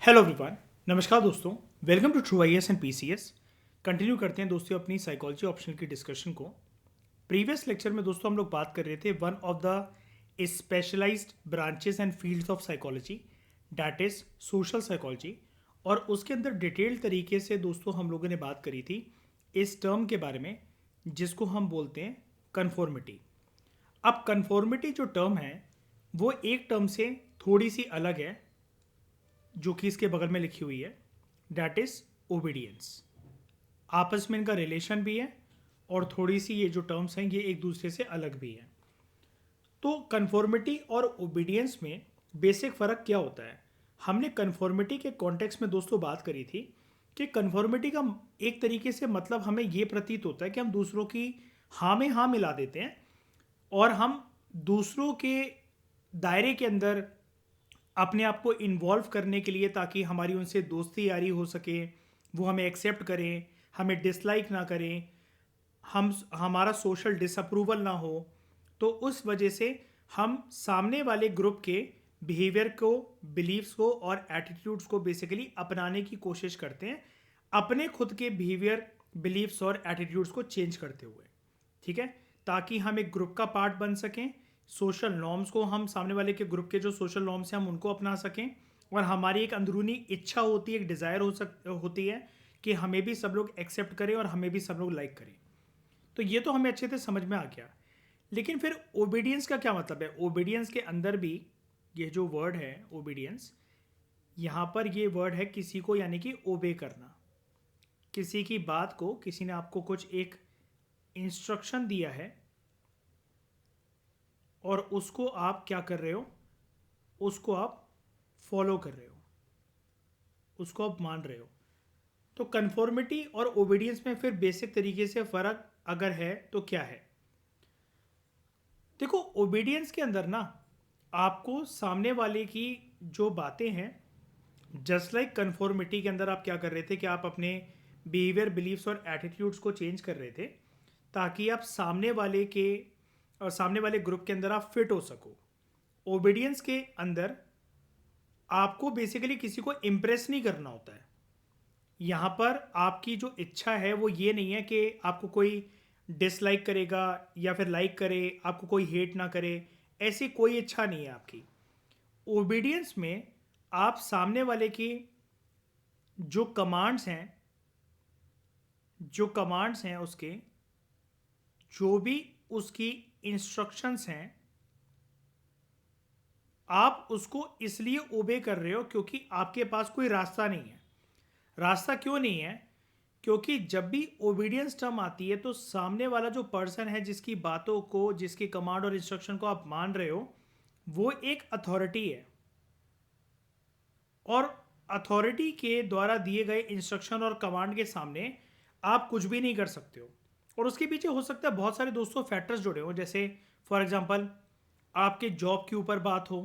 Hello everyone. नमस्कार दोस्तों। Welcome to true IAS and PCS. Continue करते हैं दोस्तों अपनी साइकोलॉजी ऑप्शन की डिस्कशन को। प्रीवियस लेक्चर में दोस्तों हम लोग बात कर रहे थे one of the specialised branches and fields of psychology, that is social psychology. और उसके अंदर डिटेल्ड तरीके से दोस्तों हम लोगों ने बात करी थी इस टर्म के बारे में जिसको हम बोलते हैं कन्फॉर्मिटी। अब कन्फॉर्मिटी जो टर्म है वो एक टर्म से थोड़ी सी अलग है जो कि इसके बगल में लिखी हुई है, डैट इज ओबीडियंस। आपस में इनका रिलेशन भी है और थोड़ी सी ये जो टर्म्स हैं ये एक दूसरे से अलग भी हैं। तो कन्फॉर्मिटी और ओबीडियंस में बेसिक फ़र्क क्या होता है? हमने कन्फॉर्मिटी के कॉन्टेक्स्ट में दोस्तों बात करी थी कि कन्फॉर्मिटी का एक तरीके से मतलब हमें ये प्रतीत होता है कि हम दूसरों की हाँ में हाँ मिला देते हैं और हम दूसरों के दायरे के अंदर अपने आप को इन्वॉल्व करने के लिए, ताकि हमारी उनसे दोस्ती यारी हो सके, वो हमें एक्सेप्ट करें, हमें डिसलाइक ना करें, हमारा सोशल डिसअप्रूवल ना हो। तो उस वजह से हम सामने वाले ग्रुप के बिहेवियर को, बिलीव्स को और एटीट्यूड्स को बेसिकली अपनाने की कोशिश करते हैं, अपने खुद के बिहेवियर, बिलीव्स और एटीट्यूड्स को चेंज करते हुए। ठीक है, ताकि हम एक ग्रुप का पार्ट बन सकें, सोशल नॉर्म्स को, हम सामने वाले के ग्रुप के जो सोशल नॉर्म्स हैं हम उनको अपना सकें, और हमारी एक अंदरूनी इच्छा होती है, एक डिज़ायर होती है कि हमें भी सब लोग एक्सेप्ट करें और हमें भी सब लोग लाइक करें। तो ये तो हमें अच्छे से समझ में आ गया। लेकिन फिर ओबीडियंस का क्या मतलब है? ओबीडियंस के अंदर भी ये जो वर्ड है ओबीडियंस, यहाँ पर ये वर्ड है किसी को, यानी कि ओबे करना। किसी की बात को, किसी ने आपको कुछ एक इंस्ट्रक्शन दिया है और उसको आप क्या कर रहे हो, उसको आप फॉलो कर रहे हो, उसको आप मान रहे हो। तो कन्फॉर्मिटी और ओबीडियंस में फिर बेसिक तरीके से फ़र्क अगर है तो क्या है? देखो, ओबीडियंस के अंदर ना आपको सामने वाले की जो बातें हैं, जस्ट लाइक कन्फॉर्मिटी के अंदर आप क्या कर रहे थे कि आप अपने बिहेवियर, बिलीव्स और एटीट्यूड्स को चेंज कर रहे थे ताकि आप सामने वाले के और सामने वाले ग्रुप के अंदर आप फिट हो सको। ओबीडियंस के अंदर आपको बेसिकली किसी को इम्प्रेस नहीं करना होता है। यहाँ पर आपकी जो इच्छा है वो ये नहीं है कि आपको कोई डिसलाइक करेगा या फिर लाइक करे, आपको कोई हेट ना करे, ऐसी कोई इच्छा नहीं है आपकी। ओबीडियंस में आप सामने वाले की जो कमांड्स हैं, उसके जो भी उसकी इंस्ट्रक्शंस हैं, आप उसको इसलिए ओबे कर रहे हो क्योंकि आपके पास कोई रास्ता नहीं है। रास्ता क्यों नहीं है? क्योंकि जब भी ओबीडियंस टर्म आती है तो सामने वाला जो पर्सन है जिसकी बातों को, जिसकी कमांड और इंस्ट्रक्शन को आप मान रहे हो, वो एक अथॉरिटी है और अथॉरिटी के द्वारा दिए गए इंस्ट्रक्शन और कमांड के सामने आप कुछ भी नहीं कर सकते हो। और उसके पीछे हो सकता है बहुत सारे दोस्तों फैक्टर्स जुड़े हो, जैसे फॉर एग्जांपल आपके जॉब के ऊपर बात हो।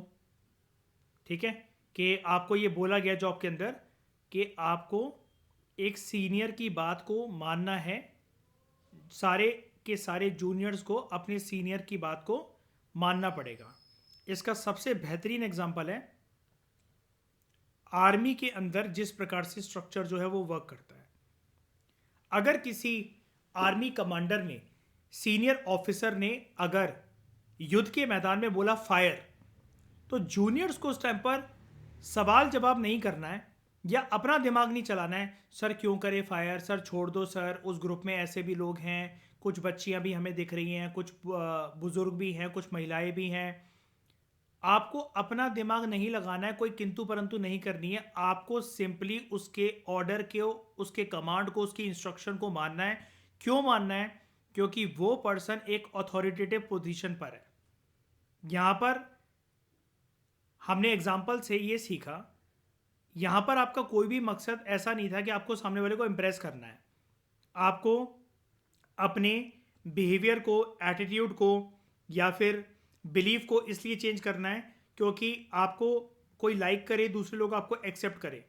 ठीक है, कि आपको ये बोला गया जॉब के अंदर कि आपको एक सीनियर की बात को मानना है, सारे के सारे जूनियर्स को अपने सीनियर की बात को मानना पड़ेगा। इसका सबसे बेहतरीन एग्जांपल है आर्मी के अंदर जिस प्रकार से स्ट्रक्चर जो है वो वर्क करता है। अगर किसी आर्मी कमांडर ने, सीनियर ऑफिसर ने अगर युद्ध के मैदान में बोला फायर, तो जूनियर्स को उस टाइम पर सवाल जवाब नहीं करना है या अपना दिमाग नहीं चलाना है, सर क्यों करे फायर, सर छोड़ दो सर, उस ग्रुप में ऐसे भी लोग हैं, कुछ बच्चियां भी हमें दिख रही हैं, कुछ बुजुर्ग भी हैं, कुछ महिलाएं भी हैं। आपको अपना दिमाग नहीं लगाना है, कोई किंतु परंतु नहीं करनी है। आपको सिंपली उसके ऑर्डर के, उसके कमांड को, उसकी इंस्ट्रक्शन को मानना है। क्यों मानना है? क्योंकि वो पर्सन एक अथॉरिटेटिव पोजीशन पर है। यहां पर हमने एग्जाम्पल से ये सीखा, यहां पर आपका कोई भी मकसद ऐसा नहीं था कि आपको सामने वाले को इम्प्रेस करना है। आपको अपने बिहेवियर को, एटीट्यूड को या फिर बिलीफ को इसलिए चेंज करना है क्योंकि आपको कोई लाइक करे, दूसरे लोग आपको एक्सेप्ट करे।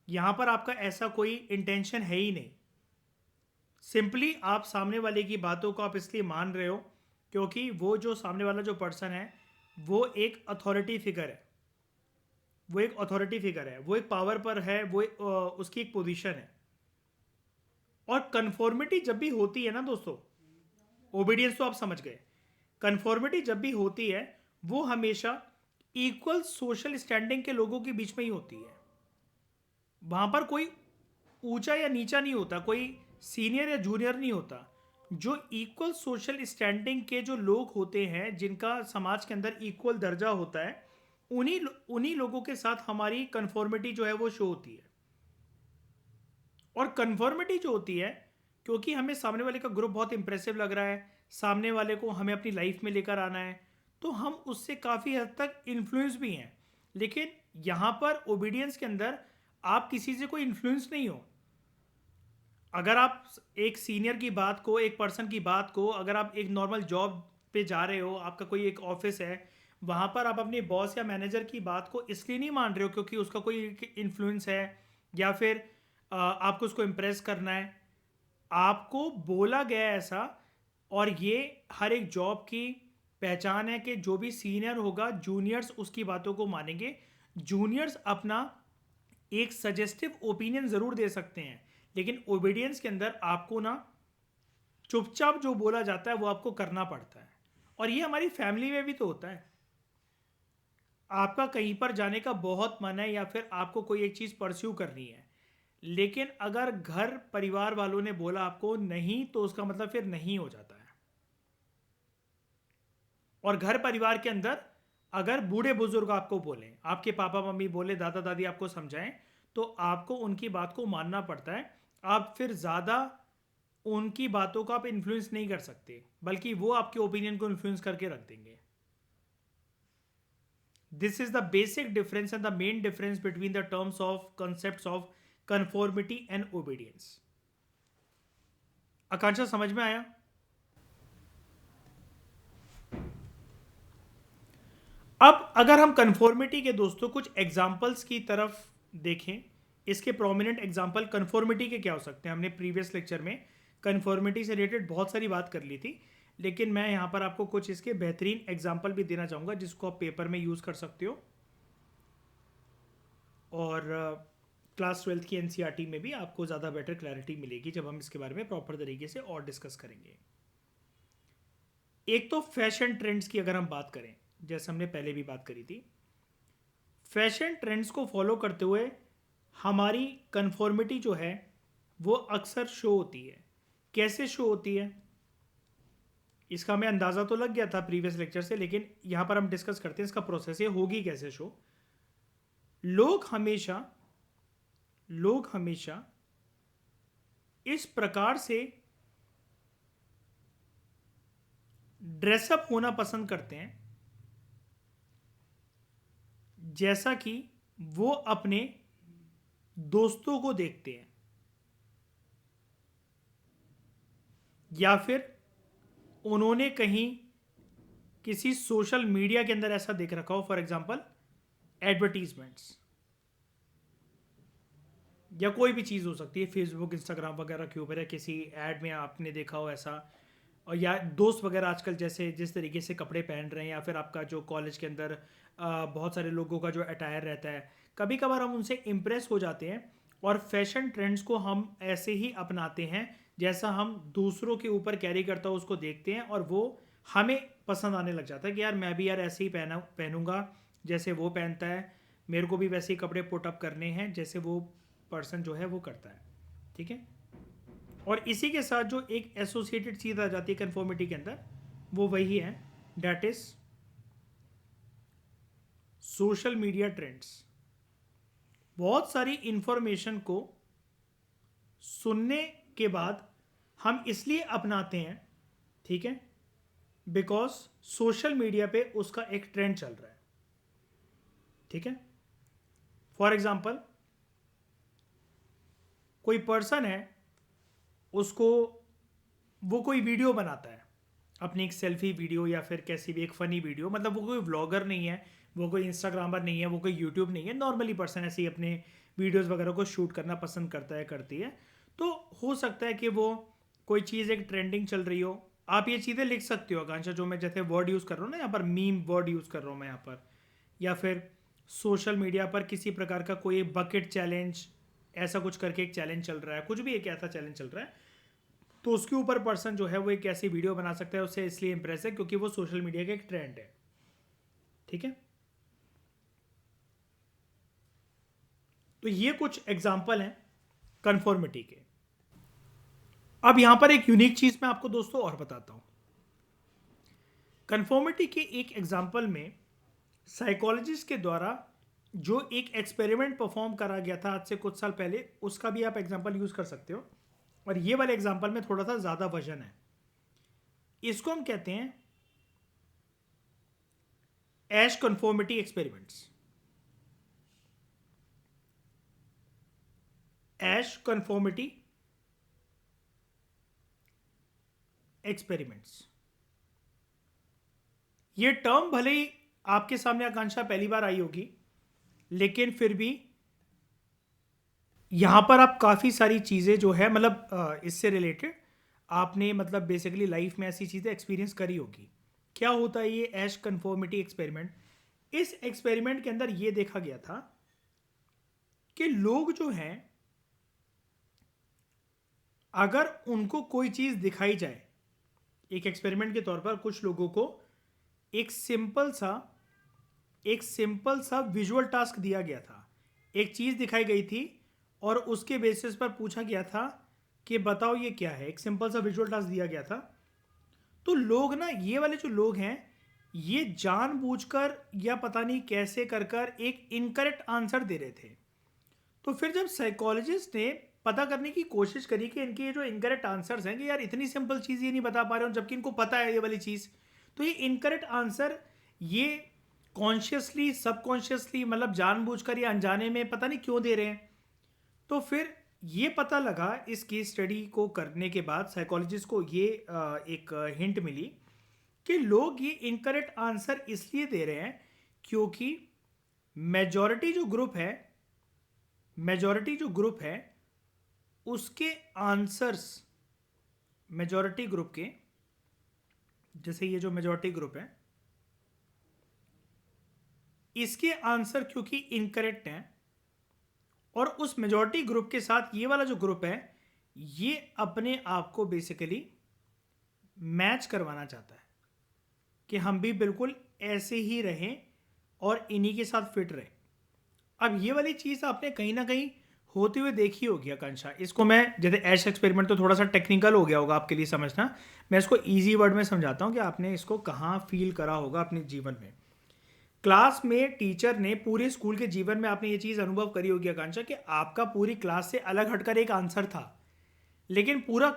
यहां पर आपका ऐसा कोई इंटेंशन है ही नहीं। सिंपली आप सामने वाले की बातों को आप इसलिए मान रहे हो क्योंकि वो जो सामने वाला जो पर्सन है वो एक अथॉरिटी फिगर है। वो एक अथॉरिटी फिगर है, वो एक पावर पर है, वो उसकी एक पोजीशन है। और कन्फॉर्मिटी जब भी होती है ना दोस्तों, ओबीडियंस तो आप समझ गए, कन्फॉर्मिटी जब भी होती है वो हमेशा इक्वल सोशल स्टैंडिंग के लोगों के बीच में ही होती है। वहां पर कोई ऊंचा या नीचा नहीं होता, कोई सीनियर या जूनियर नहीं होता। जो इक्वल सोशल स्टैंडिंग के जो लोग होते हैं, जिनका समाज के अंदर इक्वल दर्जा होता है, उन्हीं उन्हीं लोगों के साथ हमारी कन्फॉर्मिटी जो है वो शो होती है। और कन्फॉर्मिटी जो होती है, क्योंकि हमें सामने वाले का ग्रुप बहुत इंप्रेसिव लग रहा है, सामने वाले को हमें अपनी लाइफ में लेकर आना है, तो हम उससे काफ़ी हद तक इन्फ्लुएंस भी हैं। लेकिन यहाँ पर ओबीडियंस के अंदर आप किसी से कोई इन्फ्लुएंस नहीं हो। अगर आप एक सीनियर की बात को, एक पर्सन की बात को, अगर आप एक नॉर्मल जॉब पे जा रहे हो, आपका कोई एक ऑफिस है, वहाँ पर आप अपने बॉस या मैनेजर की बात को इसलिए नहीं मान रहे हो क्योंकि उसका कोई इन्फ्लुएंस है या फिर आपको उसको इम्प्रेस करना है। आपको बोला गया ऐसा, और ये हर एक जॉब की पहचान है कि जो भी सीनियर होगा, जूनियर्स उसकी बातों को मानेंगे। जूनियर्स अपना एक सजेस्टिव ओपिनियन ज़रूर दे सकते हैं, लेकिन ओबीडियंस के अंदर आपको ना चुपचाप जो बोला जाता है वो आपको करना पड़ता है। और ये हमारी फैमिली में भी तो होता है। आपका कहीं पर जाने का बहुत मन है या फिर आपको कोई एक चीज़ परस्यू करनी है, लेकिन अगर घर परिवार वालों ने बोला आपको नहीं, तो उसका मतलब फिर नहीं हो जाता है। और घर परिवार के अंदर अगर बूढ़े बुजुर्ग आपको बोलें, आपके पापा मम्मी बोले, दादा दादी आपको समझाएं, तो आपको उनकी बात को मानना पड़ता है। आप फिर ज़्यादा उनकी बातों को आप इन्फ्लुएंस नहीं कर सकते, बल्कि वो आपके ओपिनियन को इन्फ्लुएंस करके रख देंगे। This is the basic difference and the main difference between the terms of concept of conformity and obedience. Akanksha समझ में आया? अब अगर हम कंफॉर्मिटी के दोस्तों कुछ एग्जाम्पल्स की तरफ देखें, इसके प्रोमिनेंट एग्जाम्पल कंफॉर्मिटी के क्या हो सकते हैं। हमने प्रीवियस लेक्चर में कंफॉर्मिटी से रिलेटेड बहुत सारी बात कर ली थी, लेकिन मैं यहाँ पर आपको कुछ इसके बेहतरीन एग्जाम्पल भी देना चाहूँगा जिसको आप पेपर में यूज़ कर सकते हो, और क्लास 12th की एनसीईआरटी में भी आपको ज़्यादा बेटर क्लैरिटी मिलेगी जब हम इसके बारे में प्रॉपर तरीके से और डिस्कस करेंगे। एक तो फैशन ट्रेंड्स की अगर हम बात करें, जैसे हमने पहले भी बात करी थी, फैशन ट्रेंड्स को फॉलो करते हुए हमारी कंफॉर्मिटी जो है वो अक्सर शो होती है। कैसे शो होती है इसका हमें अंदाज़ा तो लग गया था प्रीवियस लेक्चर से, लेकिन यहाँ पर हम डिस्कस करते हैं इसका प्रोसेस, ये होगी कैसे शो। लोग हमेशा इस प्रकार से ड्रेसअप होना पसंद करते हैं जैसा कि वो अपने दोस्तों को देखते हैं, या फिर उन्होंने कहीं किसी सोशल मीडिया के अंदर ऐसा देख रखा हो। फॉर एग्जांपल एडवर्टीजमेंट्स, या कोई भी चीज़ हो सकती है, फेसबुक इंस्टाग्राम वगैरह के ऊपर, या किसी ऐड में आपने देखा हो ऐसा, और या दोस्त वगैरह आजकल जैसे जिस तरीके से कपड़े पहन रहे हैं, या फिर आपका जो कॉलेज के अंदर बहुत सारे लोगों का जो अटायर रहता है, कभी कभार हम उनसे इम्प्रेस हो जाते हैं और फैशन ट्रेंड्स को हम ऐसे ही अपनाते हैं जैसा हम दूसरों के ऊपर कैरी करता हो उसको देखते हैं, और वो हमें पसंद आने लग जाता है कि यार मैं भी यार ऐसे ही पहनूंगा जैसे वो पहनता है, मेरे को भी वैसे ही कपड़े पुटअप करने हैं जैसे वो पर्सन जो है वो करता है। ठीक है, और इसी के साथ जो एक एसोसिएटेड चीज़ आ जाती है कन्फॉर्मिटी के अंदर, वो वही है, that is social media trends. बहुत सारी इंफॉर्मेशन को सुनने के बाद हम इसलिए अपनाते हैं, ठीक है, बिकॉज सोशल मीडिया पे उसका एक ट्रेंड चल रहा है। ठीक है, फॉर एग्जाम्पल कोई पर्सन है, उसको वो कोई वीडियो बनाता है, अपनी एक सेल्फी वीडियो या फिर कैसी भी एक फ़नी वीडियो, मतलब वो कोई व्लॉगर नहीं है, वो कोई इंस्टाग्रामर नहीं है, वो कोई यूट्यूब नहीं है, नॉर्मली पर्सन ऐसे ही अपने वीडियोस वगैरह को शूट करना पसंद करता है, करती है। तो हो सकता है कि वो कोई चीज़ एक ट्रेंडिंग चल रही हो। आप ये चीज़ें लिख सकते हो आकांक्षा, जो मैं जैसे वर्ड यूज़ कर रहा हूँ ना यहाँ पर, मीम वर्ड यूज़ कर रहा हूँ मैं यहाँ पर, या फिर सोशल मीडिया पर किसी प्रकार का कोई बकेट चैलेंज ऐसा कुछ करके एक चैलेंज चल रहा है, कुछ भी एक ऐसा चैलेंज चल रहा है, तो उसके ऊपर पर्सन जो है वो एक ऐसी वीडियो बना सकता है, उससे इसलिए इंप्रेस है क्योंकि वो सोशल मीडिया का एक ट्रेंड है। ठीक है, तो ये कुछ एग्जाम्पल हैं कन्फॉर्मिटी के। अब यहां पर एक यूनिक चीज मैं आपको दोस्तों और बताता हूं। कन्फॉर्मिटी के एक एग्जाम्पल में साइकोलॉजिस्ट के द्वारा जो एक एक्सपेरिमेंट परफॉर्म करा गया था आज से कुछ साल पहले, उसका भी आप एग्जाम्पल यूज कर सकते हो। और ये वाले एग्जाम्पल में थोड़ा सा ज्यादा वजन है। इसको हम कहते हैं एश कन्फॉर्मिटी एक्सपेरिमेंट्स। एश कन्फॉर्मिटी एक्सपेरिमेंट्स, ये टर्म भले ही आपके सामने आकांक्षा पहली बार आई होगी, लेकिन फिर भी यहां पर आप काफ़ी सारी चीज़ें जो है मतलब इससे रिलेटेड आपने मतलब बेसिकली लाइफ में ऐसी चीज़ें एक्सपीरियंस करी होगी। क्या होता है ये एश कन्फॉर्मिटी एक्सपेरिमेंट? इस एक्सपेरिमेंट के अंदर ये देखा गया था कि लोग जो हैं, अगर उनको कोई चीज़ दिखाई जाए, एक एक्सपेरिमेंट के तौर पर कुछ लोगों को एक सिंपल सा विजुअल टास्क दिया गया था। एक चीज़ दिखाई गई थी और उसके बेसिस पर पूछा गया था कि बताओ ये क्या है। एक सिंपल सा विजुअल टास्क दिया गया था। तो लोग ना, ये वाले जो लोग हैं, ये जानबूझकर या पता नहीं कैसे कर कर एक इनकरेक्ट आंसर दे रहे थे। तो फिर जब साइकोलॉजिस्ट ने पता करने की कोशिश करी कि इनके ये जो इनकरेक्ट आंसर्स हैं, कि यार इतनी सिंपल चीज़ ये नहीं बता पा रहे हो, जबकि इनको पता है ये वाली चीज़, तो ये इनकरेक्ट आंसर ये कॉन्शियसली सबकॉन्शियसली मतलब जानबूझकर या अनजाने में पता नहीं क्यों दे रहे हैं। तो फिर ये पता लगा इस केस स्टडी को करने के बाद साइकोलॉजिस्ट को ये एक हिंट मिली कि लोग ये इनकरेक्ट आंसर इसलिए दे रहे हैं क्योंकि मेजॉरिटी जो ग्रुप है उसके आंसर्स, मेजॉरिटी ग्रुप के, जैसे ये जो मेजॉरिटी ग्रुप है, इसके आंसर क्योंकि इनकरेक्ट हैं, और उस मेजॉरिटी ग्रुप के साथ ये वाला जो ग्रुप है ये अपने आप को बेसिकली मैच करवाना चाहता है कि हम भी बिल्कुल ऐसे ही रहें और इन्हीं के साथ फिट रहें। अब ये वाली चीज़ आपने कहीं ना कहीं होते हुए देखी होगी आकांक्षा। इसको मैं, जैसे एश एक्सपेरिमेंट तो थोड़ा सा टेक्निकल हो गया होगा आपके लिए समझना, मैं इसको ईजी वर्ड में समझाता हूँ कि आपने इसको कहाँ फील करा होगा अपने जीवन में। क्लास में टीचर ने, पूरे स्कूल के जीवन में आपने ये चीज़ अनुभव करी होगी आकांक्षा कि आपका पूरी क्लास से अलग हटकर एक आंसर था, लेकिन पूरी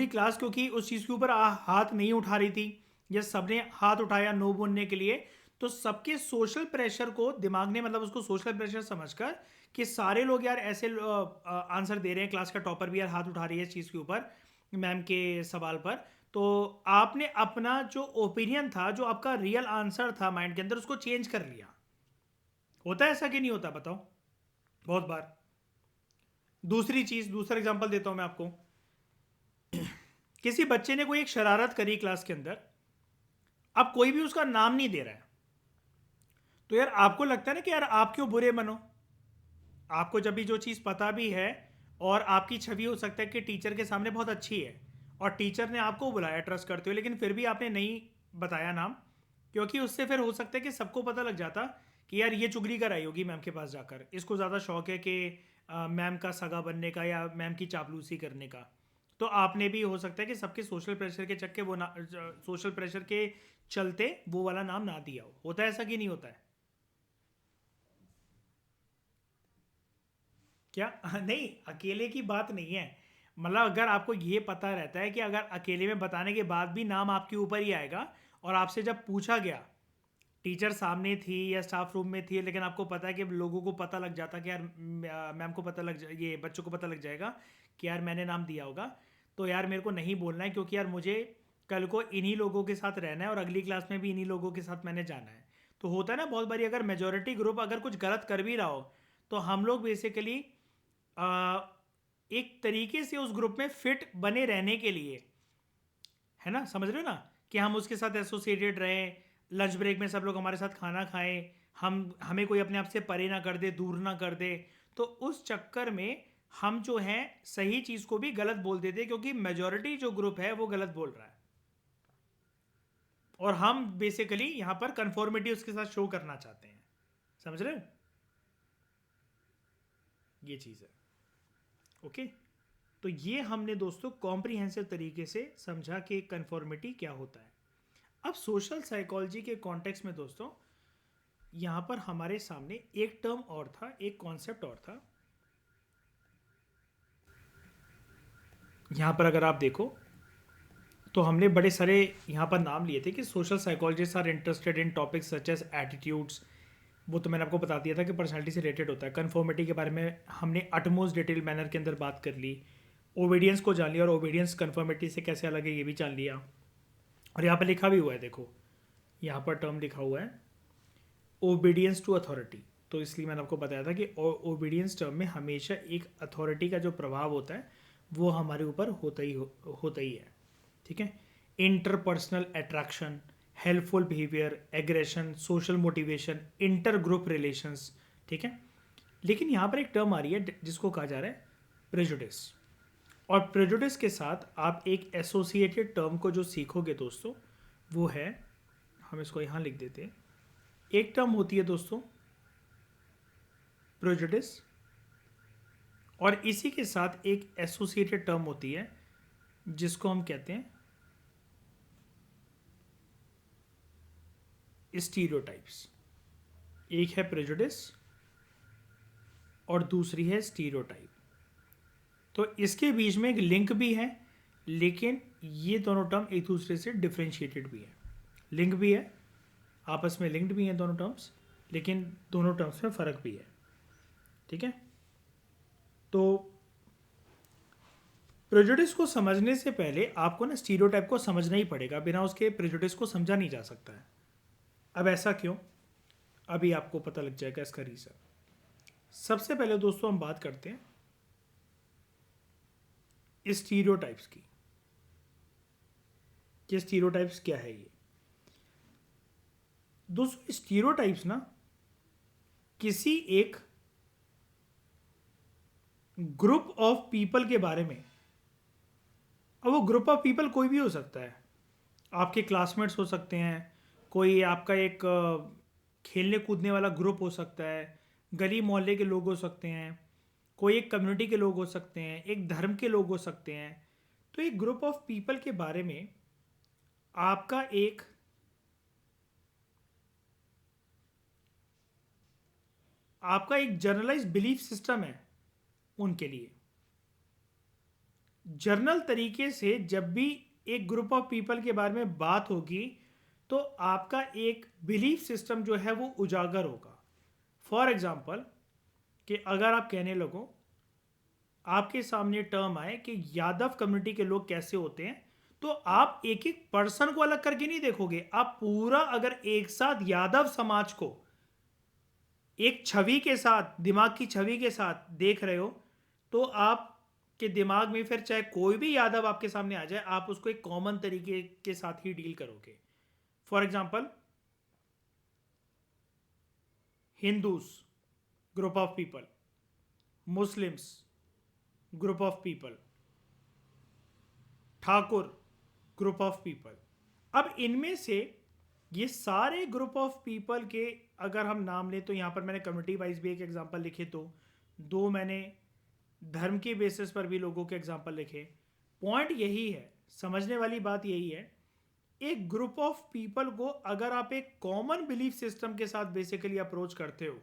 क्लास क्योंकि उस चीज़ के ऊपर हाथ नहीं उठा रही थी, या सबने हाथ उठाया नो बोलने के लिए, तो सबके सोशल प्रेशर को दिमाग ने, मतलब उसको सोशल प्रेशर समझकर कि सारे लोग यार ऐसे आंसर दे रहे हैं, क्लास का टॉपर भी यार हाथ उठा रही है इस चीज़ के ऊपर मैम के सवाल पर, तो आपने अपना जो ओपिनियन था, जो आपका रियल आंसर था माइंड के अंदर, उसको चेंज कर लिया। होता है ऐसा कि नहीं होता? बताओ, बहुत बार। दूसरा एग्जांपल देता हूं मैं आपको। किसी बच्चे ने कोई एक शरारत करी क्लास के अंदर, अब कोई भी उसका नाम नहीं दे रहा है, तो यार आपको लगता है ना कि यार आप क्यों बुरे बनो। आपको जब भी जो चीज़ पता भी है और आपकी छवि हो सकता है कि टीचर के सामने बहुत अच्छी है और टीचर ने आपको बुलाया ट्रस्ट करते हुए, लेकिन फिर भी आपने नहीं बताया नाम, क्योंकि उससे फिर हो सकता है कि सबको पता लग जाता कि यार ये चुगली कर आई होगी मैम के पास जाकर, इसको ज़्यादा शौक है कि मैम का सगा बनने का या मैम की चापलूसी करने का। तो आपने भी हो सकता है कि सबके सोशल प्रेशर के चक्के वो ना, सोशल प्रेशर के चलते वो वाला नाम ना दिया हो। होता है ऐसा कि नहीं होता है? क्या? नहीं, अकेले की बात नहीं है। मतलब अगर आपको ये पता रहता है कि अगर अकेले में बताने के बाद भी नाम आपके ऊपर ही आएगा, और आपसे जब पूछा गया, टीचर सामने थी या स्टाफ रूम में थी, लेकिन आपको पता है कि लोगों को पता लग जाता कि यार मैम को पता लग ये बच्चों को पता लग जाएगा कि यार मैंने नाम दिया होगा, तो यार मेरे को नहीं बोलना है क्योंकि यार मुझे कल को इन्हीं लोगों के साथ रहना है और अगली क्लास में भी इन्हीं लोगों के साथ मैंने जाना है। तो होता है ना बहुत बारी, अगर मेजोरिटी ग्रुप अगर कुछ गलत कर भी रहा हो, तो हम लोग बेसिकली एक तरीके से उस ग्रुप में फिट बने रहने के लिए, है ना, समझ रहे हो ना, कि हम उसके साथ एसोसिएटेड रहें, लंच ब्रेक में सब लोग हमारे साथ खाना खाएं, हमें कोई अपने आप से परे ना कर दे, दूर ना कर दे। तो उस चक्कर में हम जो हैं सही चीज़ को भी गलत बोल देते हैं, क्योंकि मेजॉरिटी जो ग्रुप है वो गलत बोल रहा है, और हम बेसिकली यहां पर कंफॉर्मिटी उसके साथ शो करना चाहते हैं। समझ रहे हो? ये चीज़ है। ओके, तो ये हमने दोस्तों कॉम्प्रिहेंसिव तरीके से समझा कि कंफॉर्मिटी क्या होता है। अब सोशल साइकोलॉजी के कॉन्टेक्स्ट में दोस्तों यहां पर हमारे सामने एक टर्म और था, एक कॉन्सेप्ट और था। यहां पर अगर आप देखो तो हमने बड़े सारे यहाँ पर नाम लिए थे कि social psychologist are interested in topics such as attitudes. वो तो मैंने आपको बता दिया था कि पर्सनालिटी से रिलेटेड होता है। कन्फॉर्मिटी के बारे में हमने अटमोस्ट डिटेल मैनर के अंदर बात कर ली। ओबीडियंस को जान लिया, और ओबीडियंस कन्फॉर्मिटी से कैसे अलग है ये भी जान लिया। और यहाँ पर लिखा भी हुआ है, देखो यहाँ पर टर्म लिखा हुआ है ओबीडियंस टू अथॉरिटी। तो इसलिए मैंने आपको बताया था कि ओबीडियंस टर्म में हमेशा एक अथॉरिटी का जो प्रभाव होता है वो हमारे ऊपर होता ही है। ठीक है। Interpersonal attraction, helpful behaviour, aggression, social motivation, inter group relations. ठीक है। लेकिन यहाँ पर एक टर्म आ रही है जिसको कहा जा रहा है प्रेजुडिस। और प्रेजुडिस के साथ आप एक एसोसिएटेड टर्म को जो सीखोगे दोस्तों वो है, हम इसको यहाँ लिख देते हैं। एक टर्म होती है दोस्तों प्रेजुडिस, और इसी के साथ एक एसोसिएटेड टर्म होती है जिसको हम कहते हैं स्टीरियोटाइप्स। एक है प्रेजुडिस और दूसरी है स्टीरियोटाइप। तो इसके बीच में एक लिंक भी है, लेकिन ये दोनों टर्म एक दूसरे से डिफ्रेंशिएटेड भी है। लिंक भी है, आपस में लिंक्ड भी हैं दोनों टर्म्स, लेकिन दोनों टर्म्स में फ़र्क भी है। ठीक है। तो प्रेजुडिस को समझने से पहले आपको ना स्टीरियोटाइप को समझना ही पड़ेगा, बिना उसके प्रेजुडिस को समझा नहीं जा सकता है। अब ऐसा क्यों, अभी आपको पता लग जाएगा इसका रीज़न। सबसे पहले दोस्तों हम बात करते हैं स्टीरियोटाइप्स की, कि स्टीरियोटाइप्स क्या है ये। दोस्तों स्टीरियोटाइप्स ना किसी एक ग्रुप ऑफ पीपल के बारे में, अब वो ग्रुप ऑफ पीपल कोई भी हो सकता है। आपके क्लासमेट्स हो सकते हैं, कोई आपका एक खेलने कूदने वाला ग्रुप हो सकता है, गली मोहल्ले के लोग हो सकते हैं, कोई एक कम्युनिटी के लोग हो सकते हैं, एक धर्म के लोग हो सकते हैं। तो एक ग्रुप ऑफ पीपल के बारे में आपका एक जनरलाइज बिलीफ सिस्टम है उनके लिए। जर्नल तरीके से जब भी एक ग्रुप ऑफ पीपल के बारे में बात होगी तो आपका एक बिलीफ सिस्टम जो है वो उजागर होगा। फॉर एग्जाम्पल कि अगर आप कहने लगो, आपके सामने टर्म आए कि यादव कम्युनिटी के लोग कैसे होते हैं, तो आप एक एक पर्सन को अलग करके नहीं देखोगे। आप पूरा अगर एक साथ यादव समाज को एक छवि के साथ, दिमाग की छवि के साथ देख रहे हो, तो आप के दिमाग में फिर चाहे कोई भी यादव आपके सामने आ जाए, आप उसको एक कॉमन तरीके के साथ ही डील करोगे। For example Hindus group of people, Muslims group of people, Thakur group of people. अब इनमें से ये सारे ग्रुप ऑफ पीपल के अगर हम नाम लें, तो यहां पर मैंने कम्युनिटी वाइज भी एक एग्जांपल लिखे, तो दो मैंने धर्म के बेसिस पर भी लोगों के एग्जांपल लिखे। पॉइंट यही है, समझने वाली बात यही है, एक ग्रुप ऑफ पीपल को अगर आप एक कॉमन बिलीफ सिस्टम के साथ बेसिकली अप्रोच करते हो,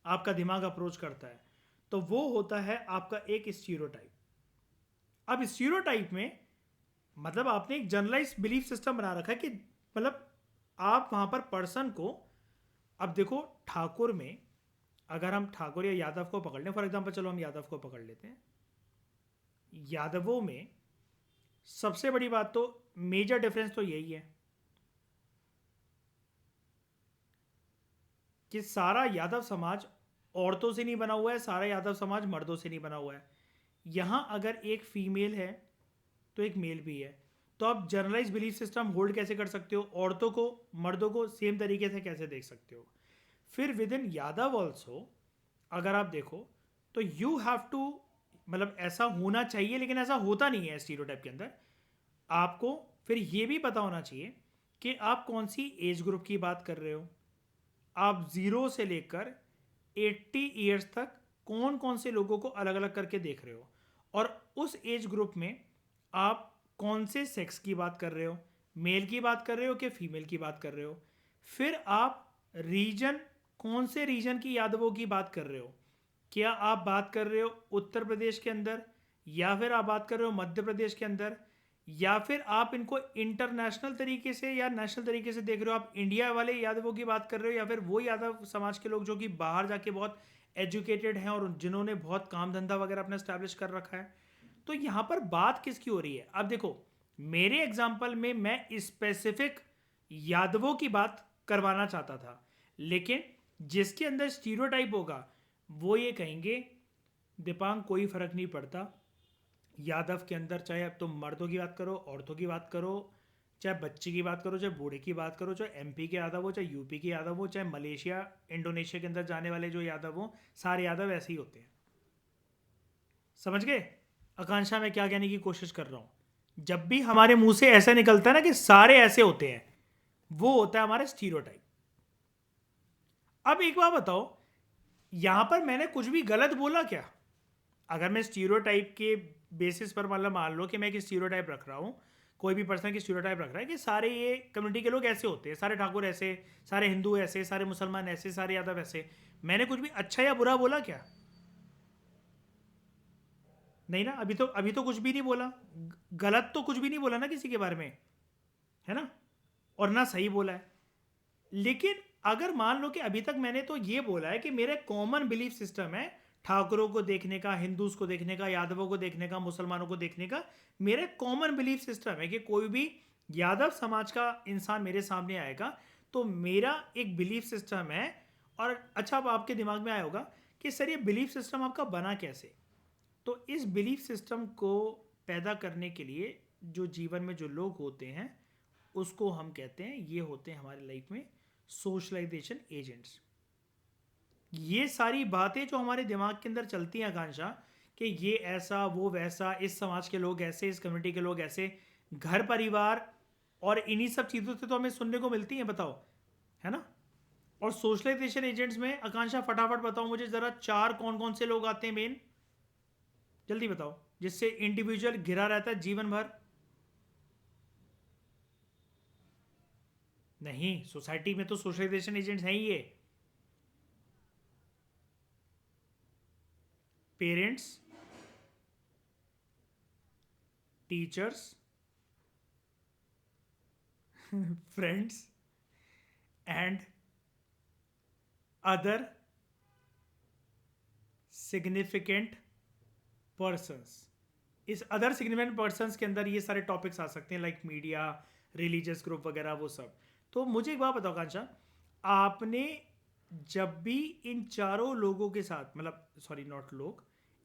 आपका दिमाग अप्रोच करता है, तो वो होता है आपका एक स्टीरियोटाइप। अब स्टीरियोटाइप में मतलब आपने एक जनरलाइज बिलीफ सिस्टम बना रखा है कि मतलब आप वहां पर पर्सन को, अब देखो ठाकुर में अगर हम ठाकुर या यादव को पकड़ लें, फॉर एग्जांपल चलो हम यादव को पकड़ लेते हैं। यादवों में सबसे बड़ी बात तो मेजर डिफरेंस तो यही है कि सारा यादव समाज औरतों से नहीं बना हुआ है, सारा यादव समाज मर्दों से नहीं बना हुआ है। यहां अगर एक फीमेल है तो एक मेल भी है। तो आप जनरलाइज बिलीफ सिस्टम होल्ड कैसे कर सकते हो, औरतों को मर्दों को सेम तरीके से कैसे देख सकते हो। फिर विद इन यादव ऑल्सो अगर आप देखो तो यू हैव टू, मतलब ऐसा होना चाहिए लेकिन ऐसा होता नहीं है स्टीरियोटाइप के अंदर। आपको फिर ये भी पता होना चाहिए कि आप कौन सी एज ग्रुप की बात कर रहे हो। आप 0 से लेकर 80 ईयर्स तक कौन कौन से लोगों को अलग अलग करके देख रहे हो, और उस एज ग्रुप में आप कौन से सेक्स की बात कर रहे हो, मेल की बात कर रहे हो कि फीमेल की बात कर रहे हो। फिर आप रीजन, कौन से रीजन की यादवों की बात कर रहे हो। क्या आप बात कर रहे हो उत्तर प्रदेश के अंदर, या फिर आप बात कर रहे हो मध्य प्रदेश के अंदर, या फिर आप इनको इंटरनेशनल तरीके से या नेशनल तरीके से देख रहे हो, आप इंडिया वाले यादवों की बात कर रहे हो, या फिर वो यादव समाज के लोग जो कि बाहर जाके बहुत एजुकेटेड हैं और जिन्होंने बहुत काम धंधा वगैरह अपना स्टैब्लिश कर रखा है। तो यहाँ पर बात किसकी हो रही है। अब देखो मेरे एग्जाम्पल में मैं स्पेसिफिक यादवों की बात करवाना चाहता था, लेकिन जिसके अंदर स्टीरियोटाइप होगा वो ये कहेंगे दीपांग कोई फर्क नहीं पड़ता, यादव के अंदर चाहे अब तुम मर्दों की बात करो, औरतों की बात करो, चाहे बच्चे की बात करो, चाहे बूढ़े की बात करो, चाहे एमपी के यादव हो, चाहे यूपी के यादव हो, चाहे मलेशिया इंडोनेशिया के अंदर जाने वाले जो यादव हो, सारे यादव ऐसे ही होते हैं। समझ गए आकांक्षा मैं क्या कहने की कोशिश कर रहा हूं। जब भी हमारे मुंह से ऐसा निकलता है ना कि सारे ऐसे होते हैं, वो होता है हमारा स्टीरियोटाइप। अब एक बात बताओ, यहां पर मैंने कुछ भी गलत बोला क्या। अगर मैं स्टीरियोटाइप के बेसिस पर मतलब मान लो कि मैं एक स्टीरियोटाइप रख रहा हूं, कोई भी पर्सन की स्टीरियोटाइप रख रहा है कि सारे ये कम्युनिटी के लोग ऐसे होते हैं, सारे ठाकुर ऐसे, सारे हिंदू ऐसे, सारे मुसलमान ऐसे, सारे यादव ऐसे, मैंने कुछ भी अच्छा या बुरा बोला क्या। नहीं ना, अभी तो कुछ भी नहीं बोला, गलत तो कुछ भी नहीं बोला ना किसी के बारे में, है ना, और ना सही बोला है। लेकिन अगर मान लो कि अभी तक मैंने तो ये बोला है कि मेरा कॉमन बिलीफ सिस्टम है ठाकुरों को देखने का, हिंदूज को देखने का, यादवों को देखने का, मुसलमानों को देखने का, मेरा कॉमन बिलीफ सिस्टम है कि कोई भी यादव समाज का इंसान मेरे सामने आएगा तो मेरा एक बिलीफ सिस्टम है। और अच्छा अब आपके दिमाग में आया होगा कि सर ये बिलीफ सिस्टम आपका बना कैसे। तो इस बिलीफ सिस्टम को पैदा करने के लिए जो जीवन में जो लोग होते हैं उसको हम कहते हैं, ये होते हैं हमारे लाइफ में सोशलाइजेशन एजेंट्स। ये सारी बातें जो हमारे दिमाग के अंदर चलती हैं आकांक्षा, कि ये ऐसा वो वैसा, इस समाज के लोग ऐसे, इस कम्युनिटी के लोग ऐसे, घर परिवार और इन्हीं सब चीज़ों से तो हमें सुनने को मिलती हैं, बताओ, है ना। और सोशलाइजेशन एजेंट्स में आकांक्षा फटाफट बताओ मुझे ज़रा, 4 कौन कौन से लोग आते हैं मेन, जल्दी बताओ, जिससे इंडिविजुअल घिरा रहता है जीवन भर। नहीं, सोसाइटी में तो सोशलाइजेशन एजेंट्स हैं ही ये। Parents, teachers, friends and other significant persons. इस अदर सिग्निफिकेंट पर्सन्स के अंदर ये सारे टॉपिक्स आ सकते हैं, लाइक मीडिया, रिलीजियस ग्रुप वगैरह, वो सब। तो मुझे एक बात बताओ कांचा, आपने जब भी इन चारों लोगों के साथ, मतलब सॉरी नॉट लोग,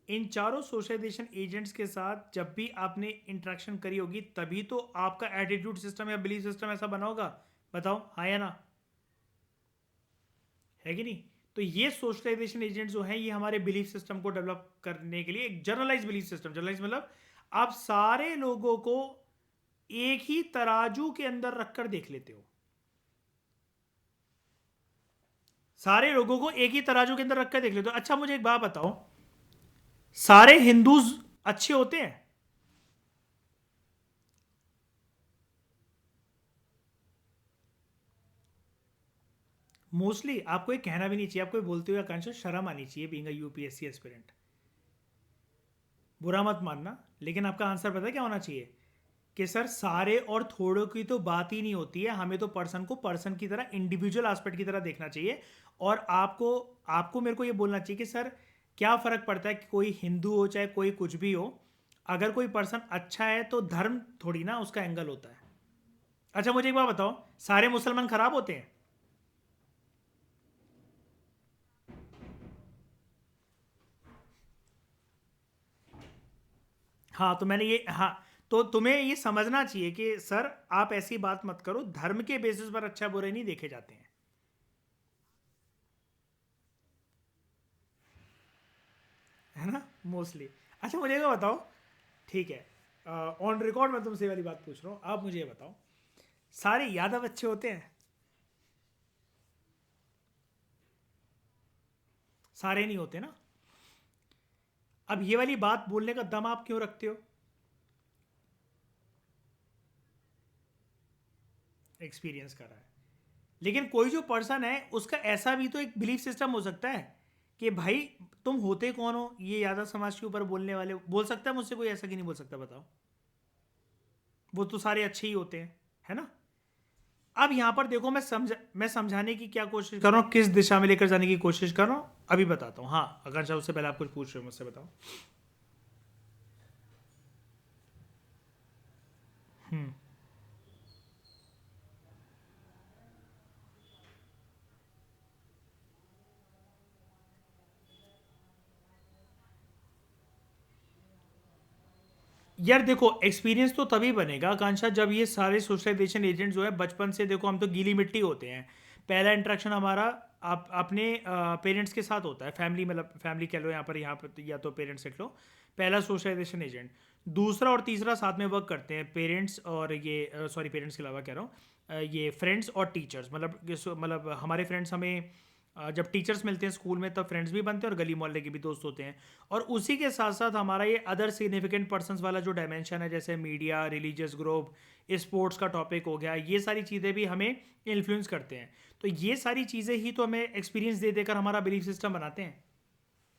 इन चारों सोशलाइजेशन एजेंट्स के साथ जब भी आपने इंटरेक्शन करी होगी तभी तो आपका एटीट्यूड सिस्टम या बिलीफ सिस्टम ऐसा बना होगा। बताओ हाँ या ना, है कि नहीं। तो ये सोशलाइजेशन एजेंट जो हैं ये हमारे बिलीफ सिस्टम को डेवलप करने के लिए एक जनरलाइज बिलीफ सिस्टम, जनरलाइज मतलब आप सारे लोगों को एक ही तराजू के अंदर रखकर देख लेते हो, सारे लोगों को एक ही तराजू के अंदर रखकर देख लेते हो। अच्छा मुझे एक बात बताओ, सारे हिंदूज अच्छे होते हैं। मोस्टली आपको ये कहना भी नहीं चाहिए, आपको ये बोलते हुए आकांक्षा शर्म आनी चाहिए, बीइंग अ यूपीएससी एस्पिरेंट। बुरा मत मानना, लेकिन आपका आंसर पता है क्या होना चाहिए, कि सर सारे और थोड़ों की तो बात ही नहीं होती है, हमें तो पर्सन को पर्सन की तरह, इंडिविजुअल एस्पेक्ट की तरह देखना चाहिए। और आपको आपको मेरे को ये बोलना चाहिए कि सर क्या फ़र्क पड़ता है कि कोई हिंदू हो चाहे कोई कुछ भी हो, अगर कोई पर्सन अच्छा है तो धर्म थोड़ी ना उसका एंगल होता है। अच्छा मुझे एक बात बताओ, सारे मुसलमान खराब होते हैं। हाँ तो मैंने ये, हाँ तो तुम्हें ये समझना चाहिए कि सर आप ऐसी बात मत करो, धर्म के बेसिस पर अच्छा बुरे नहीं देखे जाते हैं। मोस्टली। अच्छा मुझे ये बताओ, ठीक है, ऑन रिकॉर्ड मैं तुमसे ये वाली बात पूछ रहा हूँ, आप मुझे ये बताओ, सारे यादव अच्छे होते हैं? सारे नहीं होते ना। अब ये वाली बात बोलने का दम आप क्यों रखते हो? एक्सपीरियंस कर रहा है। लेकिन कोई जो पर्सन है उसका ऐसा भी तो एक बिलीफ सिस्टम हो सकता है कि भाई तुम होते कौन हो ये यादव समाज के ऊपर बोलने वाले, बोल सकता है मुझसे कोई ऐसा कि नहीं बोल सकता बताओ? वो तो सारे अच्छे ही होते हैं, है ना? अब यहां पर देखो, मैं समझाने की क्या कोशिश कर रहा हूँ, किस दिशा में लेकर जाने की कोशिश कर रहा हूँ, अभी बताता हूँ। हाँ, आकांक्षा उससे पहले आप कुछ पूछ रहे हो मुझसे, बताओ। यार देखो, एक्सपीरियंस तो तभी बनेगा आकांक्षा जब ये सारे सोशलाइजेशन एजेंट जो है बचपन से, देखो हम तो गीली मिट्टी होते हैं। पहला इंटरेक्शन हमारा आप अपने पेरेंट्स के साथ होता है, फैमिली, मतलब फैमिली कह लो, यहाँ पर तो, या तो पेरेंट्स लिख लो। पहला सोशलाइजेशन एजेंट। दूसरा और तीसरा साथ में वर्क करते हैं, पेरेंट्स और ये सॉरी, पेरेंट्स के अलावा कह रहा हूँ, ये फ्रेंड्स और टीचर्स, मतलब हमारे फ्रेंड्स हमें जब टीचर्स मिलते हैं स्कूल में तब फ्रेंड्स भी बनते हैं और गली मोहल्ले के भी दोस्त होते हैं। और उसी के साथ साथ हमारा ये अदर सिग्निफिकेंट पर्सन्स वाला जो डायमेंशन है, जैसे मीडिया, रिलीजियस ग्रुप, स्पोर्ट्स का टॉपिक हो गया, ये सारी चीज़ें भी हमें इन्फ्लुएंस करते हैं। तो ये सारी चीज़ें ही तो हमें एक्सपीरियंस दे देकर हमारा बिलीफ सिस्टम बनाते हैं।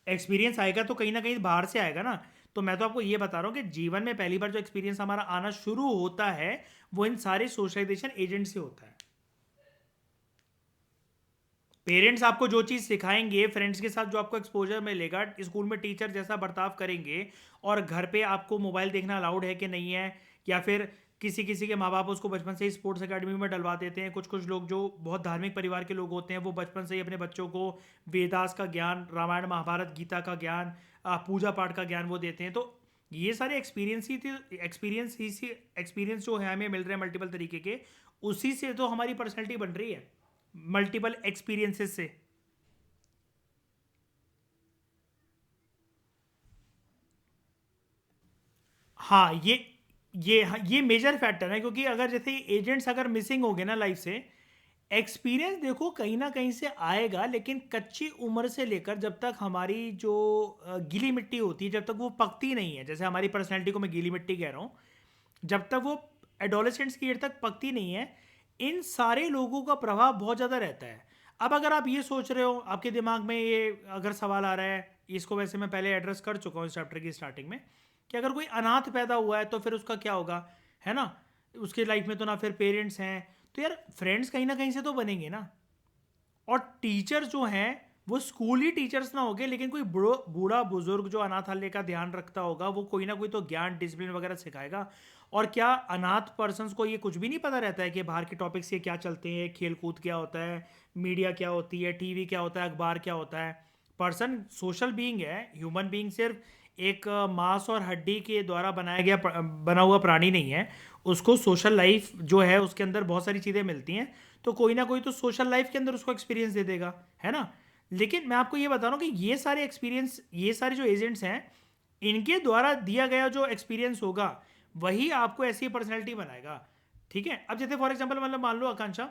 एक्सपीरियंस आएगा तो कहीं ना कहीं बाहर से आएगा ना। तो मैं तो आपको ये बता रहा हूँ कि जीवन में पहली बार जो एक्सपीरियंस हमारा आना शुरू होता है वो इन सारे सोशलाइजेशन एजेंट से होता है। पेरेंट्स आपको जो चीज़ सिखाएंगे, फ्रेंड्स के साथ जो आपको एक्सपोजर मिलेगा, स्कूल में टीचर जैसा बर्ताव करेंगे, और घर पे आपको मोबाइल देखना अलाउड है कि नहीं है, या फिर किसी किसी के माँ बाप उसको बचपन से ही स्पोर्ट्स एकेडमी में डलवा देते हैं। कुछ कुछ लोग जो बहुत धार्मिक परिवार के लोग होते हैं वो बचपन से ही अपने बच्चों को वेदास का ज्ञान, रामायण महाभारत गीता का ज्ञान, पूजा पाठ का ज्ञान वो देते हैं। तो ये सारे एक्सपीरियंस ही थे, एक्सपीरियंस जो है हमें मिल रहे हैं मल्टीपल तरीके के, उसी से तो हमारी पर्सनैलिटी बन रही है, मल्टीपल एक्सपीरियंसेस से। हाँ, ये मेजर फैक्टर है, क्योंकि अगर जैसे एजेंट्स अगर मिसिंग हो गए ना लाइफ से, एक्सपीरियंस देखो कहीं ना कहीं से आएगा, लेकिन कच्ची उम्र से लेकर जब तक हमारी जो गीली मिट्टी होती है, जब तक वो पकती नहीं है, जैसे हमारी पर्सनैलिटी को मैं गीली मिट्टी कह रहा हूँ, जब तक वो एडोलेसेंट्स की एज तक पकती नहीं है, इन सारे लोगों का प्रभाव बहुत ज़्यादा रहता है। अब अगर आप ये सोच रहे हो, आपके दिमाग में ये अगर सवाल आ रहा है, इसको वैसे मैं पहले एड्रेस कर चुका हूँ इस चैप्टर की स्टार्टिंग में, कि अगर कोई अनाथ पैदा हुआ है तो फिर उसका क्या होगा, है ना? उसके लाइफ में तो ना फिर पेरेंट्स हैं, तो यार फ्रेंड्स कहीं ना कहीं से तो बनेंगे ना। और टीचर जो हैं वो स्कूल ही टीचर्स ना होगे, लेकिन कोई बूढ़ा बुजुर्ग जो अनाथालय का ध्यान रखता होगा वो कोई ना कोई तो ज्ञान, डिसिप्लिन वगैरह सिखाएगा। और क्या अनाथ पर्सन्स को ये कुछ भी नहीं पता रहता है कि बाहर के टॉपिक्स ये क्या चलते हैं, खेल कूद क्या होता है, मीडिया क्या होती है, टीवी क्या होता है, अखबार क्या होता है? पर्सन सोशल बीइंग है, ह्यूमन बीइंग सिर्फ एक मांस और हड्डी के द्वारा बनाया गया बना हुआ प्राणी नहीं है। उसको सोशल लाइफ जो है उसके अंदर बहुत सारी चीज़ें मिलती हैं। तो कोई ना कोई तो सोशल लाइफ के अंदर उसको एक्सपीरियंस दे देगा, है ना? लेकिन मैं आपको ये बता रहा हूँ कि ये सारे एक्सपीरियंस, ये सारे जो एजेंट्स हैं, इनके द्वारा दिया गया जो एक्सपीरियंस होगा वही आपको ऐसी पर्सनैलिटी बनाएगा। ठीक है? अब जैसे फॉर एग्जाम्पल, मतलब मान लो आकांक्षा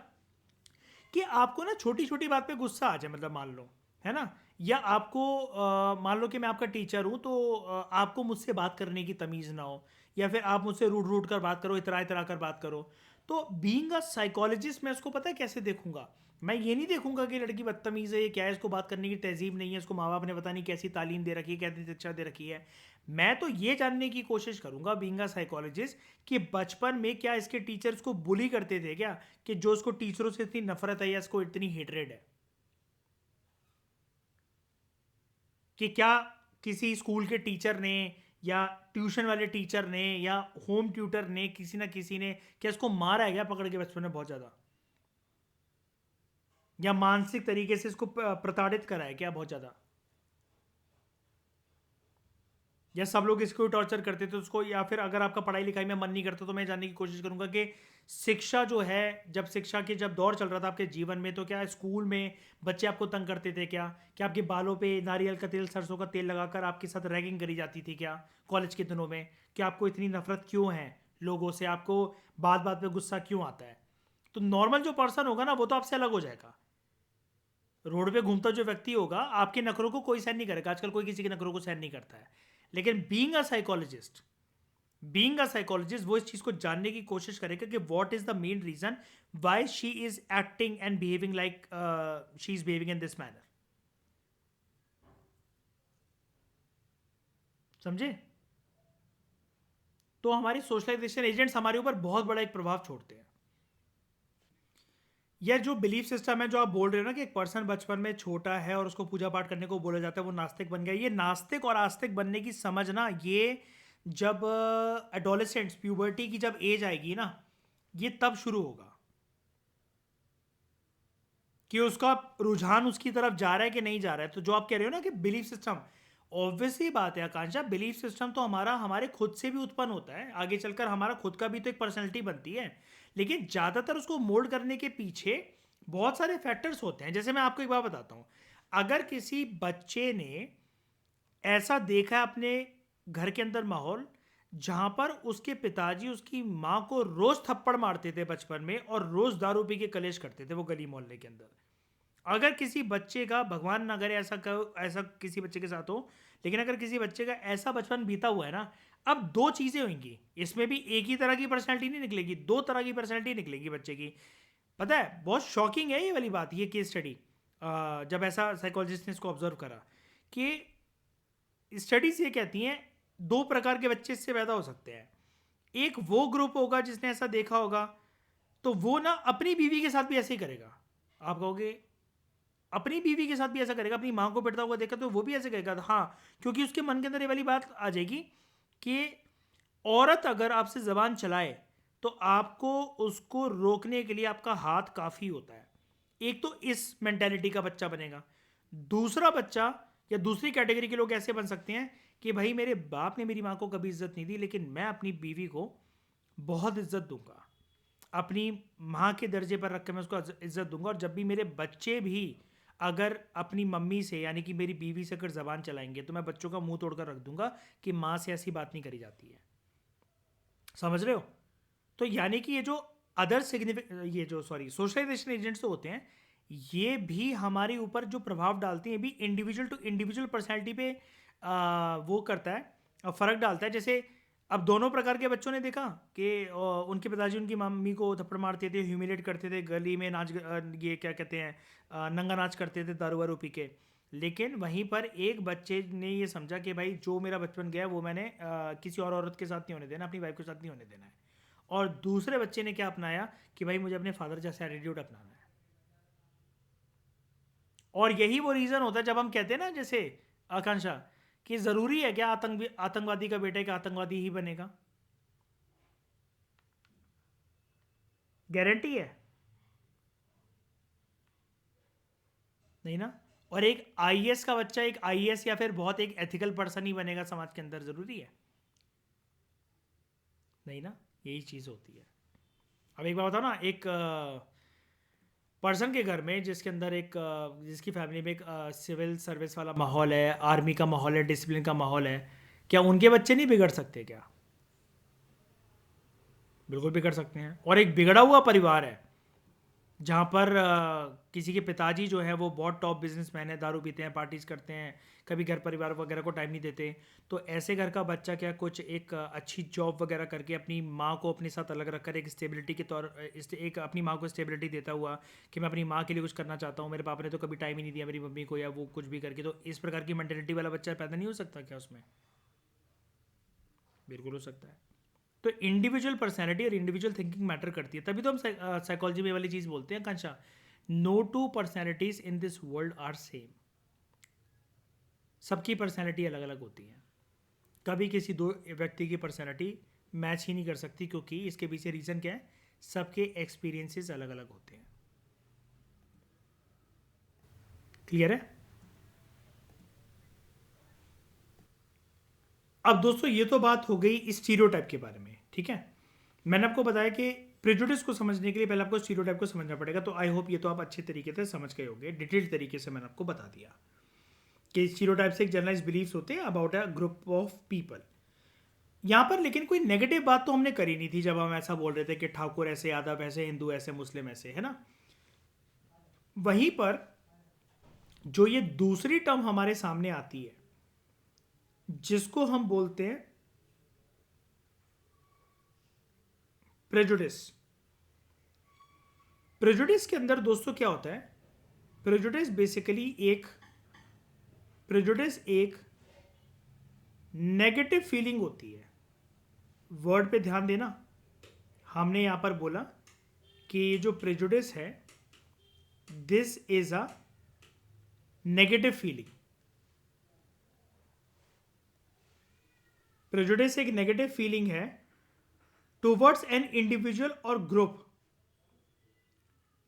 कि आपको ना छोटी छोटी बात पे गुस्सा आ जाए, मतलब मान लो, है ना? या आपको मान लो कि मैं आपका टीचर हूँ, तो आपको मुझसे बात करने की तमीज़ ना हो, या फिर आप मुझसे रूट रूट कर बात करो, इतरा इतरा कर बात करो। तो बीइंग अ साइकोलॉजिस्ट मैं उसको पता है कैसे देखूंगा? मैं ये नहीं देखूंगा कि लड़की बदतमीज़ है, ये क्या है, इसको बात करने की तहजीब नहीं है, इसको माँ बाप ने पता नहीं कैसी तालीम दे रखी है, कैसी शिक्षा दे रखी है। मैं तो ये जानने की कोशिश करूंगा बीइंग अ साइकोलॉजिस्ट कि बचपन में क्या इसके टीचर्स को बुली करते थे क्या, कि जो उसको टीचरों से इतनी नफरत है या इसको इतनी हेटरेड है? कि क्या किसी स्कूल के टीचर ने, या ट्यूशन वाले टीचर ने, या होम ट्यूटर ने, किसी ना किसी ने क्या इसको मारा है क्या पकड़ के बचपन में बहुत ज़्यादा, या मानसिक तरीके से इसको प्रताड़ित करा है क्या बहुत ज़्यादा, या सब लोग इसको टॉर्चर करते थे उसको, या फिर अगर आपका पढ़ाई लिखाई में मन नहीं करता तो मैं जानने की कोशिश करूंगा कि शिक्षा जो है, जब शिक्षा के जब दौर चल रहा था आपके जीवन में, तो क्या स्कूल में बच्चे आपको तंग करते थे क्या आपके बालों पे नारियल का तेल, सरसों का तेल लगाकर आपके साथ रैगिंग करी जाती थी क्या कॉलेज के दिनों में? क्या आपको इतनी नफरत क्यों है लोगों से? आपको बात बात पे गुस्सा क्यों आता है? तो नॉर्मल जो पर्सन होगा ना वो तो आपसे अलग हो जाएगा। रोड पे घूमता जो व्यक्ति होगा आपके नखरों को कोई सहन नहीं करेगा, आजकल कोई किसी के नखरों को सहन नहीं करता है। लेकिन बीइंग अ साइकोलॉजिस्ट वो इस चीज को जानने की कोशिश करेगा कि what is the main reason why she is acting and behaving like she is behaving in this manner. समझे? तो हमारी सोशलाइजेशन एजेंट्स हमारे ऊपर बहुत बड़ा एक प्रभाव छोड़ते हैं। यह जो बिलीफ सिस्टम है जो आप बोल रहे हो ना कि एक पर्सन बचपन में छोटा है और उसको पूजा पाठ करने को बोला जाता है वो नास्तिक बन गया, ये नास्तिक और आस्तिक बनने की समझ ना, ये जब एडोलेसेंट्स प्यूबर्टी की जब एज आएगी ना, ये तब शुरू होगा कि उसका रुझान उसकी तरफ जा रहा है कि नहीं जा रहा है। तो जो आप कह रहे हो ना कि बिलीफ सिस्टम, ऑब्वियस ही बात है आकांक्षा, बिलीफ सिस्टम तो हमारा हमारे खुद से भी उत्पन्न होता है, आगे चलकर हमारा खुद का भी तो एक पर्सनैलिटी बनती है। लेकिन ज़्यादातर उसको मोल्ड करने के पीछे बहुत सारे फैक्टर्स होते हैं। जैसे मैं आपको एक बात बताता हूँ, अगर किसी बच्चे ने ऐसा देखा है अपने घर के अंदर माहौल जहां पर उसके पिताजी उसकी माँ को रोज थप्पड़ मारते थे बचपन में और रोज दारू पी के कलेश करते थे वो गली मोहल्ले के अंदर, अगर किसी बच्चे का, भगवान ना करे ऐसा किसी बच्चे के साथ हो, लेकिन अगर किसी बच्चे का ऐसा बचपन बीता हुआ है ना, अब दो चीज़ें होंगी इसमें भी, एक ही तरह की पर्सनैलिटी नहीं निकलेगी, दो तरह की पर्सनैलिटी निकलेगी बच्चे की। पता है बहुत शॉकिंग है ये वाली बात, ये केस स्टडी जब ऐसा साइकोलॉजिस्ट ने इसको ऑब्जर्व करा कि स्टडीज ये कहती हैं दो प्रकार के बच्चे इससे पैदा हो सकते हैं। एक वो ग्रुप होगा जिसने ऐसा देखा होगा, तो वो ना अपनी बीवी के साथ भी ऐसे ही करेगा। आप कहोगे अपनी बीवी के साथ भी ऐसा करेगा, अपनी माँ को पिटता हुआ देखा तो वो भी ऐसे करेगा, हाँ, क्योंकि उसके मन के अंदर ये वाली बात आ जाएगी कि औरत अगर आपसे जबान चलाए तो आपको उसको रोकने के लिए आपका हाथ काफ़ी होता है। एक तो इस मेंटेलिटी का बच्चा बनेगा। दूसरा बच्चा या दूसरी कैटेगरी के लोग ऐसे बन सकते हैं कि भाई मेरे बाप ने मेरी माँ को कभी इज्जत नहीं दी, लेकिन मैं अपनी बीवी को बहुत इज्जत दूंगा, अपनी माँ के दर्जे पर रख कर मैं उसको इज्जत दूंगा। और जब भी मेरे बच्चे भी अगर अपनी मम्मी से यानी कि मेरी बीवी से अगर जबान चलाएंगे तो मैं बच्चों का मुंह तोड़कर रख दूंगा कि माँ से ऐसी बात नहीं करी जाती है। समझ रहे हो? तो यानी कि ये जो अदर सिग्निफिक ये जो सॉरी सोशलाइजेशन एजेंट्स होते हैं, ये भी हमारे ऊपर जो प्रभाव डालते हैं भी इंडिविजुअल टू इंडिविजुअल पर्सनैलिटी पे वो करता है, फ़र्क डालता है। जैसे अब दोनों प्रकार के बच्चों ने देखा कि उनके पिताजी उनकी मम्मी को थप्पड़ मारते थे, ह्यूमिलेट करते थे, गली में ये क्या कहते हैं नंगा नाच करते थे दारू वारू पी के। लेकिन वहीं पर एक बच्चे ने ये समझा कि भाई जो मेरा बचपन गया वो मैंने किसी और औरत के साथ नहीं होने देना, अपनी वाइफ के साथ नहीं होने देना है। और दूसरे बच्चे ने क्या अपनाया कि भाई मुझे अपने फादर जैसा एटीट्यूड अपनाना है। और यही वो रीज़न होता है जब हम कहते हैं ना, जैसे आकांक्षा, कि ज़रूरी है क्या आतंकवादी का बेटा एक आतंकवादी ही बनेगा? गारंटी है? नहीं ना। और एक आईएएस का बच्चा एक आईएएस या फिर बहुत एक एथिकल पर्सन ही बनेगा समाज के अंदर, ज़रूरी है? नहीं ना। यही चीज़ होती है। अब एक बात बताओ ना, एक पर्सन के घर में जिसके अंदर एक जिसकी फैमिली में एक सिविल सर्विस वाला माहौल है, आर्मी का माहौल है, डिसिप्लिन का माहौल है, क्या उनके बच्चे नहीं बिगड़ सकते क्या? बिल्कुल बिगड़ सकते हैं। और एक बिगड़ा हुआ परिवार है जहाँ पर किसी के पिताजी जो है वो बहुत टॉप बिजनेसमैन है, दारू पीते हैं, पार्टीज करते हैं, कभी घर परिवार वगैरह को टाइम नहीं देते, तो ऐसे घर का बच्चा क्या कुछ एक अच्छी जॉब वगैरह करके अपनी माँ को अपने साथ अलग रखकर एक स्टेबिलिटी के तौर एक अपनी माँ को स्टेबिलिटी देता हुआ कि मैं अपनी माँ के लिए कुछ करना चाहता हूँ, मेरे पापा ने तो कभी टाइम ही नहीं दिया मेरी मम्मी को, या वो कुछ भी करके, तो इस प्रकार की मेंटेलिटी वाला बच्चा पैदा नहीं हो सकता क्या उसमें? बिल्कुल हो सकता है। तो इंडिविजुअल पर्सनैलिटी और इंडिविजुअल थिंकिंग मैटर करती है, तभी तो हम साइकोलॉजी में वाली चीज़ बोलते हैं Kansha, no two personalities in this world are same. सबकी पर्सनैलिटी अलग अलग होती है, कभी किसी दो व्यक्ति की पर्सनैलिटी मैच ही नहीं कर सकती, क्योंकि इसके पीछे रीज़न क्या है, सबके एक्सपीरियंसेस अलग अलग होते हैं। क्लियर है? अब दोस्तों ये तो बात हो गई स्टीरियोटाइप के बारे में, ठीक है। मैंने आपको बताया कि प्रेजुडिस को समझने के लिए पहले आपको स्टीरियोटाइप को समझना पड़ेगा, तो आई होप ये तो आप अच्छे तरीके से समझ गए होंगे। डिटेल तरीके से मैंने आपको बता दिया कि स्टीरियोटाइप से एक जनरलाइज बिलीफ्स होते हैं about a group of people. यहाँ पर लेकिन कोई नेगेटिव बात तो हमने करी नहीं थी जब हम ऐसा बोल रहे थे कि ठाकुर ऐसे, यादव ऐसे, हिंदू ऐसे, मुस्लिम ऐसे, है ना। वहीं पर जो ये दूसरी टर्म हमारे सामने आती है जिसको हम बोलते हैं प्रेजुडिस। प्रेजुडिस के अंदर दोस्तों क्या होता है, प्रेजुडिस बेसिकली एक नेगेटिव फीलिंग होती है। वर्ड पे ध्यान देना, हमने यहां पर बोला कि ये जो प्रेजुडिस है this is a negative feeling. Prejudice एक नेगेटिव फीलिंग है टुवर्ड्स एन इंडिविजुअल और group.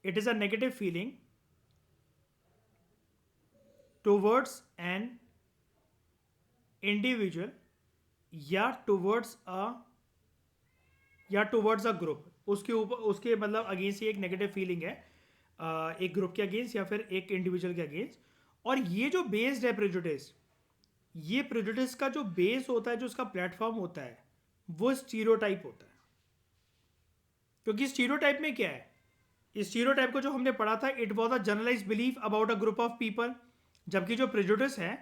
It is a negative feeling towards an individual या टुवर्ड्स अ ग्रुप। उसके ऊपर, उसके मतलब अगेंस्ट एक नेगेटिव फीलिंग है एक ग्रुप के अगेंस्ट या फिर एक इंडिविजुअल के अगेंस्ट। और ये जो बेस्ड है प्रेजुडिस, ये प्रेजुडिस का जो बेस होता है, जो उसका प्लेटफॉर्म होता है, वो स्टीरियोटाइप होता है। क्योंकि स्टीरियोटाइप में क्या है, स्टीरियोटाइप को जो हमने पढ़ा था, it was a generalise belief about a group of people. जबकि जो प्रेजुडिस है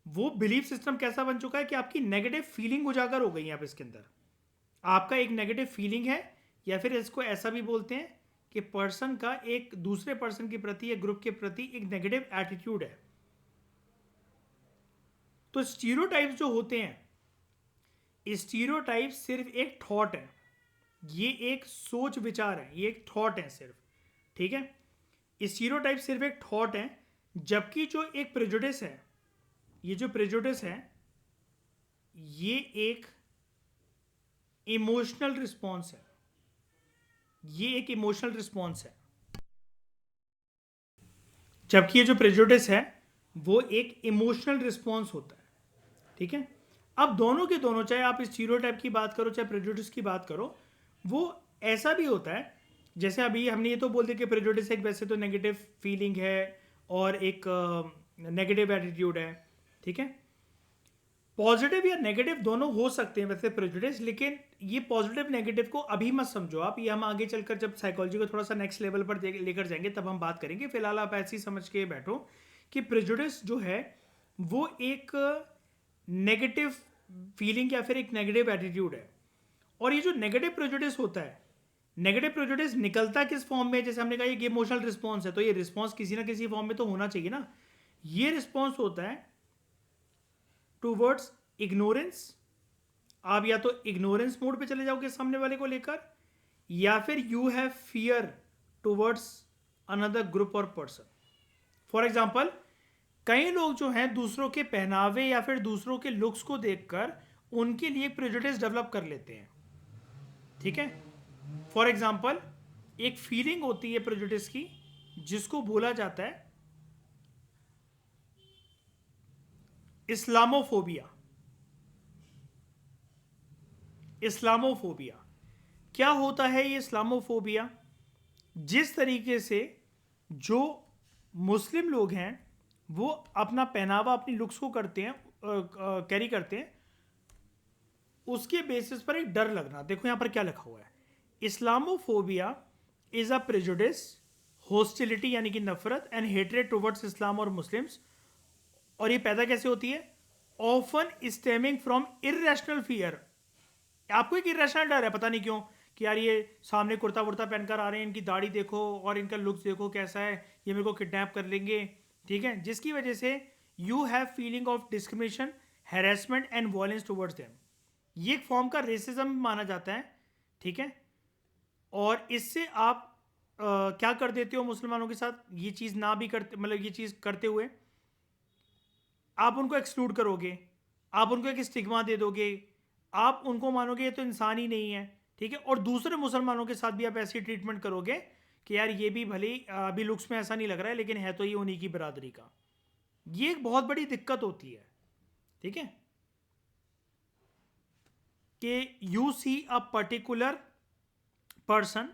वो बिलीफ सिस्टम कैसा बन चुका है कि आपकी नेगेटिव फीलिंग उजागर हो गई है। आप इसके अंदर आपका एक नेगेटिव फीलिंग है, या फिर इसको ऐसा भी बोलते हैं कि पर्सन का एक दूसरे पर्सन के प्रति या ग्रुप के प्रति एक नेगेटिव एटीट्यूड है। तो स्टीरियोटाइप्स जो होते हैं, स्टीरियोटाइप सिर्फ एक थॉट है, ये एक सोच विचार है, ये एक थॉट है सिर्फ, ठीक है। स्टीरियोटाइप सिर्फ एक थॉट है, जबकि जो एक प्रेजुडिस है, ये जो प्रेजुडिस है ये एक इमोशनल रिस्पॉन्स है, ये एक इमोशनल रिस्पॉन्स है। जबकि ये जो प्रेजुडिस है वो एक इमोशनल रिस्पॉन्स होता है, ठीक है। अब दोनों के दोनों, चाहे आप स्टीरियोटाइप की बात करो चाहे प्रेजुडिस की बात करो, वो ऐसा भी होता है। जैसे अभी हमने ये तो बोल दिया कि प्रेजुडिस एक वैसे तो नेगेटिव फीलिंग है और एक नेगेटिव एटीट्यूड है, ठीक है। पॉजिटिव या नेगेटिव दोनों हो सकते हैं वैसे प्रेजुडिस, लेकिन ये पॉजिटिव नेगेटिव को अभी मत समझो आप, ये हम आगे चलकर जब साइकोलॉजी को थोड़ा सा नेक्स्ट लेवल पर लेकर जाएंगे तब हम बात करेंगे। फिलहाल आप ऐसे ही समझ के बैठो कि प्रेजुडिस जो है वो एक नेगेटिव फीलिंग या फिर एक नेगेटिव एटीट्यूड है। और ये जो नेगेटिव प्रेजुडिस होता है, नेगेटिव प्रेजुडिस निकलता किस फॉर्म में, जैसे हमने कहा ये इमोशनल रिस्पॉन्स है, तो ये रिस्पॉन्स किसी ना किसी फॉर्म में तो होना चाहिए ना। ये रिस्पॉन्स होता है टूवर्ड्स इग्नोरेंस। आप या तो इग्नोरेंस मोड पे चले जाओगे सामने वाले को लेकर, या फिर you have fear towards another group और पर्सन। फॉर एग्जाम्पल, कई लोग जो हैं दूसरों के पहनावे या फिर दूसरों के लुक्स को देखकर उनके लिए प्रेजुडिस डेवलप कर लेते हैं, ठीक है। फॉर एग्जाम्पल, एक फीलिंग होती है प्रेजुडिस की जिसको बोला जाता है इस्लामोफोबिया। इस्लामोफोबिया क्या होता है ये इस्लामोफोबिया? जिस तरीके से जो मुस्लिम लोग हैं वो अपना पहनावा, अपनी लुक्स को करते हैं, कैरी करते हैं, उसके बेसिस पर एक डर लगना। देखो यहां पर क्या लिखा हुआ है, Islamophobia is a prejudice, hostility यानी कि नफरत, एंड हेट्रेड टुवर्ड्स इस्लाम और मुस्लिम्स। और ये पैदा कैसे होती है? Often stemming from irrational fear. आपको एक इरेशनल डर है, पता नहीं क्यों, कि यार ये सामने कुर्ता वुर्ता पहनकर आ रहे हैं, इनकी दाढ़ी देखो और इनका लुक्स देखो कैसा है, ये मेरे को किडनैप कर लेंगे, ठीक है। जिसकी वजह से you have feeling of discrimination, harassment and violence towards them. ये एक फॉर्म का रेसिज्म माना जाता है, ठीक है। और इससे आप क्या कर देते हो मुसलमानों के साथ, ये चीज़ ना भी करते, मतलब ये चीज़ करते हुए आप उनको एक्सक्लूड करोगे, आप उनको एक स्टिग्मा दे दोगे, आप उनको मानोगे ये तो इंसान ही नहीं है, ठीक है। और दूसरे मुसलमानों के साथ भी आप ऐसी ट्रीटमेंट करोगे कि यार ये भी भले अभी लुक्स में ऐसा नहीं लग रहा है लेकिन है तो ये उन्हीं की बिरादरी का। ये एक बहुत बड़ी दिक्कत होती है, ठीक है। कि you see a particular person,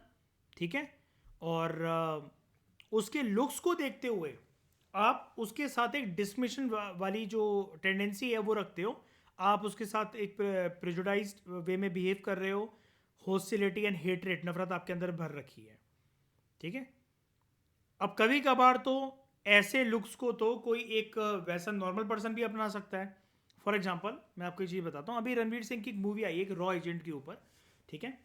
ठीक है, और उसके लुक्स को देखते हुए आप उसके साथ एक डिसमिशन वाली जो टेंडेंसी है वो रखते हो, आप उसके साथ एक प्रेजुडाइज्ड वे में बिहेव कर रहे हो, हॉस्टिलिटी एंड हेटरेट, नफरत आपके अंदर भर रखी है, ठीक है। अब कभी कभार तो ऐसे लुक्स को तो कोई एक वैसा नॉर्मल पर्सन भी अपना सकता है। फॉर एग्जाम्पल मैं आपको एक चीज़ बताता हूँ, अभी रणवीर सिंह की एक मूवी आई है एक रॉ एजेंट के ऊपर, ठीक है।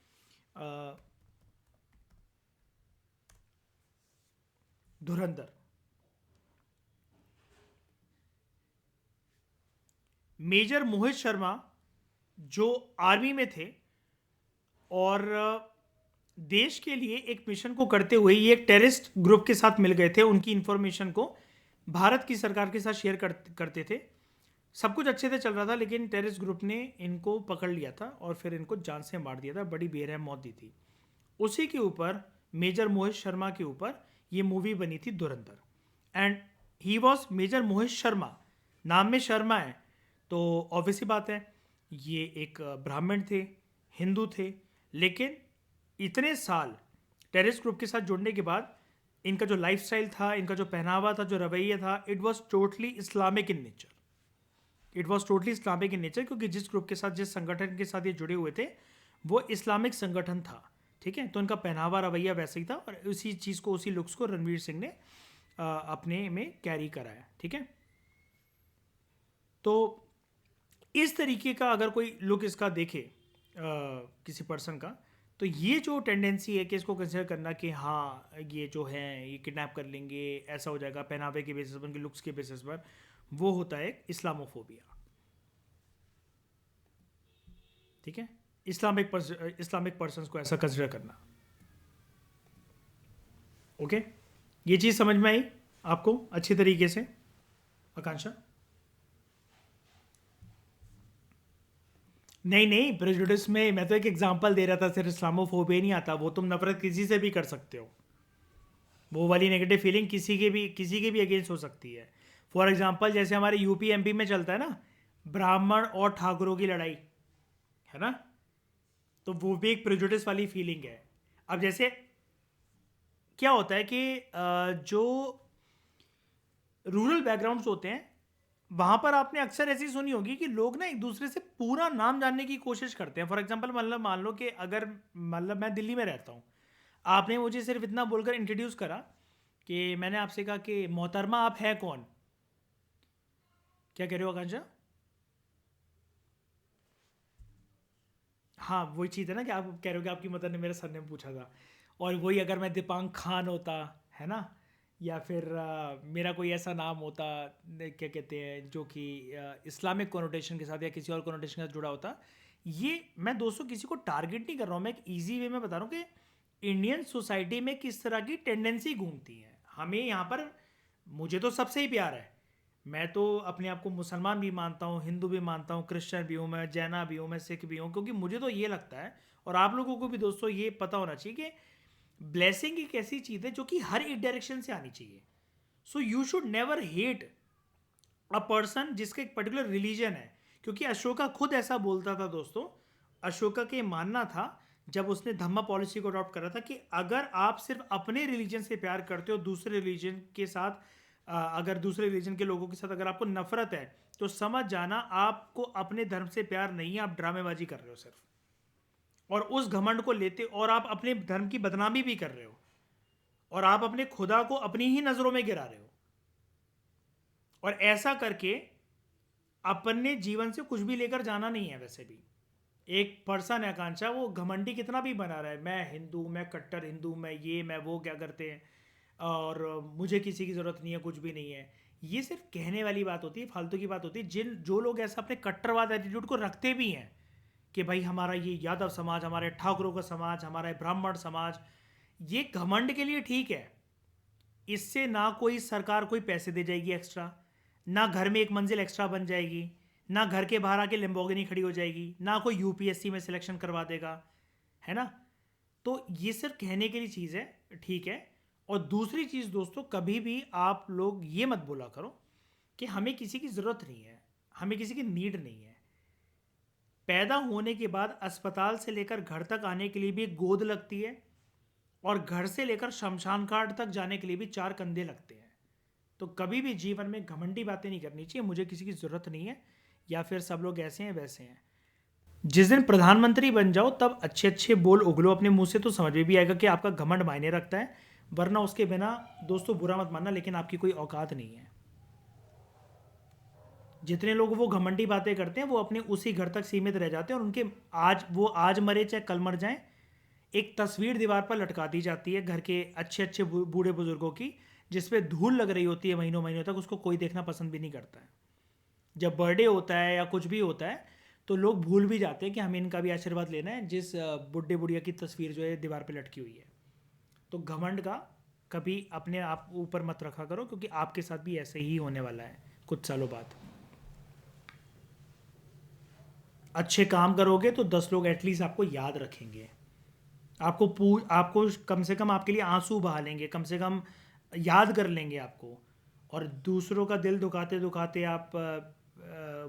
धुरंधर, मेजर मोहित शर्मा जो आर्मी में थे और देश के लिए एक मिशन को करते हुए ये एक टेररिस्ट ग्रुप के साथ मिल गए थे, उनकी इंफॉर्मेशन को भारत की सरकार के साथ शेयर करते थे। सब कुछ अच्छे से चल रहा था, लेकिन टेररिस्ट ग्रुप ने इनको पकड़ लिया था और फिर इनको जान से मार दिया था, बड़ी बेरहम मौत दी थी। उसी के ऊपर मेजर मोहित शर्मा के ऊपर ये मूवी बनी थी धुरंधर। And he was major Mohit Sharma, नाम में शर्मा है तो ऑब्वियसली बात है ये एक ब्राह्मण थे, हिंदू थे, लेकिन इतने साल टेररिस्ट ग्रुप के साथ जुड़ने के बाद इनका जो लाइफस्टाइल था, इनका जो पहनावा था, जो रवैया था, it was totally Islamic in nature. It was totally Islamic in nature, क्योंकि जिस ग्रुप के साथ, जिस संगठन के साथ ये जुड़े हुए थे वो इस्लामिक संगठन था, ठीक है। तो इनका पहनावा रवैया वैसे ही था और उसी चीज़ को, उसी लुक्स को रणवीर सिंह ने अपने में कैरी कराया, ठीक है। तो इस तरीके का अगर कोई लुक इसका देखे किसी पर्सन का, तो ये जो टेंडेंसी है कि इसको कंसिडर करना कि हाँ ये जो है ये किडनैप कर लेंगे, ऐसा हो जाएगा पहनावे के बेसिस पर, उनके लुक्स के बेसिस पर, वो होता है एक इस्लामोफोबिया, ठीक है। इस्लामिक पर्सन को ऐसा कंसिडर करना, ओके। ये चीज़ समझ में आई आपको अच्छी तरीके से आकांक्षा? नहीं नहीं, प्रेजुडिस में मैं तो एक एग्जांपल दे रहा था, सिर्फ इस्लामोफोबिया नहीं आता, वो तुम नफरत किसी से भी कर सकते हो, वो वाली नेगेटिव फीलिंग किसी के भी अगेंस्ट हो सकती है। फॉर एग्जांपल जैसे हमारे यूपी एमपी में चलता है ना, ब्राह्मण और ठाकुरों की लड़ाई, है ना, तो वो भी एक प्रेजुडिस वाली फीलिंग है। अब जैसे क्या होता है कि जो रूरल बैकग्राउंड्स होते हैं वहां पर आपने अक्सर ऐसी सुनी होगी कि लोग ना एक दूसरे से पूरा नाम जानने की कोशिश करते हैं। फॉर एग्जांपल मतलब मान लो कि अगर मतलब मैं दिल्ली में रहता हूँ, आपने मुझे सिर्फ इतना बोलकर इंट्रोड्यूस करा कि मैंने आपसे कहा कि मोहतरमा आप हैं कौन, क्या कह रहे हो आकांक्षा? हाँ वही चीज़ है ना कि आप कह रहे हो कि आपकी मदर ने मेरा सरनेम पूछा था, और वही अगर मैं दीपांक खान होता, है ना, या फिर मेरा कोई ऐसा नाम होता क्या कहते हैं जो कि इस्लामिक कोनोटेशन के साथ या किसी और कोनोटेशन के साथ जुड़ा होता। ये मैं दोस्तों किसी को टारगेट नहीं कर रहा हूँ, मैं एक ईजी वे में बता रहा हूँ कि इंडियन सोसाइटी में किस तरह की टेंडेंसी घूमती है। हमें यहाँ पर, मुझे तो सबसे ही प्यार है, मैं तो अपने आप को मुसलमान भी मानता हूँ, हिंदू भी मानता हूँ, क्रिश्चियन भी हूँ, मैं जैना भी हूँ, मैं सिख भी हूँ, क्योंकि मुझे तो ये लगता है और आप लोगों को भी दोस्तों ये पता होना चाहिए कि ब्लेसिंग एक ऐसी चीज़ है जो कि हर एक डायरेक्शन से आनी चाहिए। So you should never hate a person जिसका एक पर्टिकुलर रिलीजन है, क्योंकि अशोका खुद ऐसा बोलता था दोस्तों। अशोका के मानना था जब उसने धम्मा पॉलिसी को अडॉप्ट करा था कि अगर आप सिर्फ अपने रिलीजन से प्यार करते हो, दूसरे रिलीजन के साथ अगर दूसरे रिलीजन के लोगों के साथ अगर आपको नफरत है, तो समझ जाना आपको अपने धर्म से प्यार नहीं है, आप ड्रामेबाजी कर रहे हो सिर्फ, और उस घमंड को लेते और आप अपने धर्म की बदनामी भी कर रहे हो, और आप अपने खुदा को अपनी ही नज़रों में गिरा रहे हो। और ऐसा करके अपने जीवन से कुछ भी लेकर जाना नहीं है। वैसे भी एक पर्सन है आकांक्षा, वो घमंडी कितना भी बना रहा है, मैं हिंदू, मैं कट्टर हिंदू, मैं ये मैं वो क्या करते हैं, और मुझे किसी की ज़रूरत नहीं है, कुछ भी नहीं है, ये सिर्फ कहने वाली बात होती है, फालतू की बात होती है। जो लोग ऐसा अपने कट्टरवाद एटीट्यूड को रखते भी हैं कि भाई हमारा ये यादव समाज, हमारे ठाकुरों का समाज, हमारा ब्राह्मण समाज, ये घमंड के लिए ठीक है, इससे ना कोई सरकार कोई पैसे दे जाएगी एक्स्ट्रा, ना घर में एक मंजिल एक्स्ट्रा बन जाएगी, ना घर के बाहर आके लेम्बोर्गिनी खड़ी हो जाएगी, ना कोई यूपीएससी में सिलेक्शन करवा देगा, है ना। तो ये सिर्फ कहने के लिए चीज़ है, ठीक है। और दूसरी चीज़ दोस्तों, कभी भी आप लोग ये मत बोला करो कि हमें किसी की ज़रूरत नहीं है, हमें किसी की नीड नहीं है। पैदा होने के बाद अस्पताल से लेकर घर तक आने के लिए भी एक गोद लगती है, और घर से लेकर शमशान घाट तक जाने के लिए भी 4 कंधे लगते हैं। तो कभी भी जीवन में घमंडी बातें नहीं करनी चाहिए, मुझे किसी की ज़रूरत नहीं है, या फिर सब लोग ऐसे हैं वैसे हैं। जिस दिन प्रधानमंत्री बन जाओ तब अच्छे अच्छे बोल उगलो अपने मुंह से, तो समझ में भी आएगा कि आपका घमंड मायने रखता है, वरना उसके बिना दोस्तों बुरा मत मानना, लेकिन आपकी कोई औकात नहीं है। जितने लोग वो घमंडी बातें करते हैं वो अपने उसी घर तक सीमित रह जाते हैं, और उनके आज मरे चाहे कल मर जाएं, एक तस्वीर दीवार पर लटका दी जाती है घर के अच्छे अच्छे बूढ़े बुजुर्गों की, जिसपे धूल लग रही होती है महीनों महीनों तक, उसको कोई देखना पसंद भी नहीं करता है। जब बर्थडे होता है या कुछ भी होता है तो लोग भूल भी जाते हैं कि हमें इनका भी आशीर्वाद लेना है, जिस बुढ़े बुढ़िया की तस्वीर जो है दीवार पे लटकी हुई है। तो घमंड का कभी अपने आप ऊपर मत रखा करो, क्योंकि आपके साथ भी ऐसे ही होने वाला है कुछ सालों बाद। अच्छे काम करोगे तो 10 लोग एटलीस्ट आपको याद रखेंगे, आपको कम से कम आपके लिए आंसू बहा लेंगे, कम से कम याद कर लेंगे आपको। और दूसरों का दिल दुखाते दुखाते आप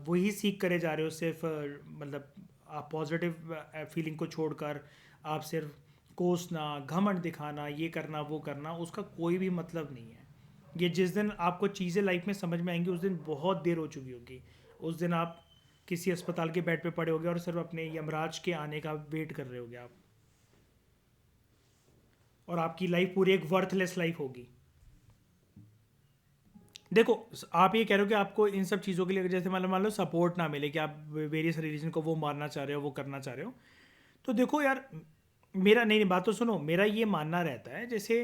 वही सीख करे जा रहे हो, सिर्फ मतलब आप पॉजिटिव फीलिंग को छोड़कर आप सिर्फ कोसना, घमंड दिखाना, ये करना वो करना, उसका कोई भी मतलब नहीं है। ये जिस दिन आपको चीज़ें लाइफ में समझ में आएंगी उस दिन बहुत देर हो चुकी होगी। उस दिन आप किसी अस्पताल के बेड पे पड़े होगे और सिर्फ अपने यमराज के आने का वेट कर रहे होगे आप, और आपकी लाइफ पूरी एक वर्थलेस लाइफ होगी। देखो, आप ये कह रहे हो कि आपको इन सब चीज़ों के लिए जैसे मतलब मान लो सपोर्ट ना मिले, कि आप वेरियस रीजन को वो मारना चाह रहे हो, वो करना चाह रहे हो, तो देखो यार, मेरा नहीं बात तो सुनो, मेरा ये मानना रहता है जैसे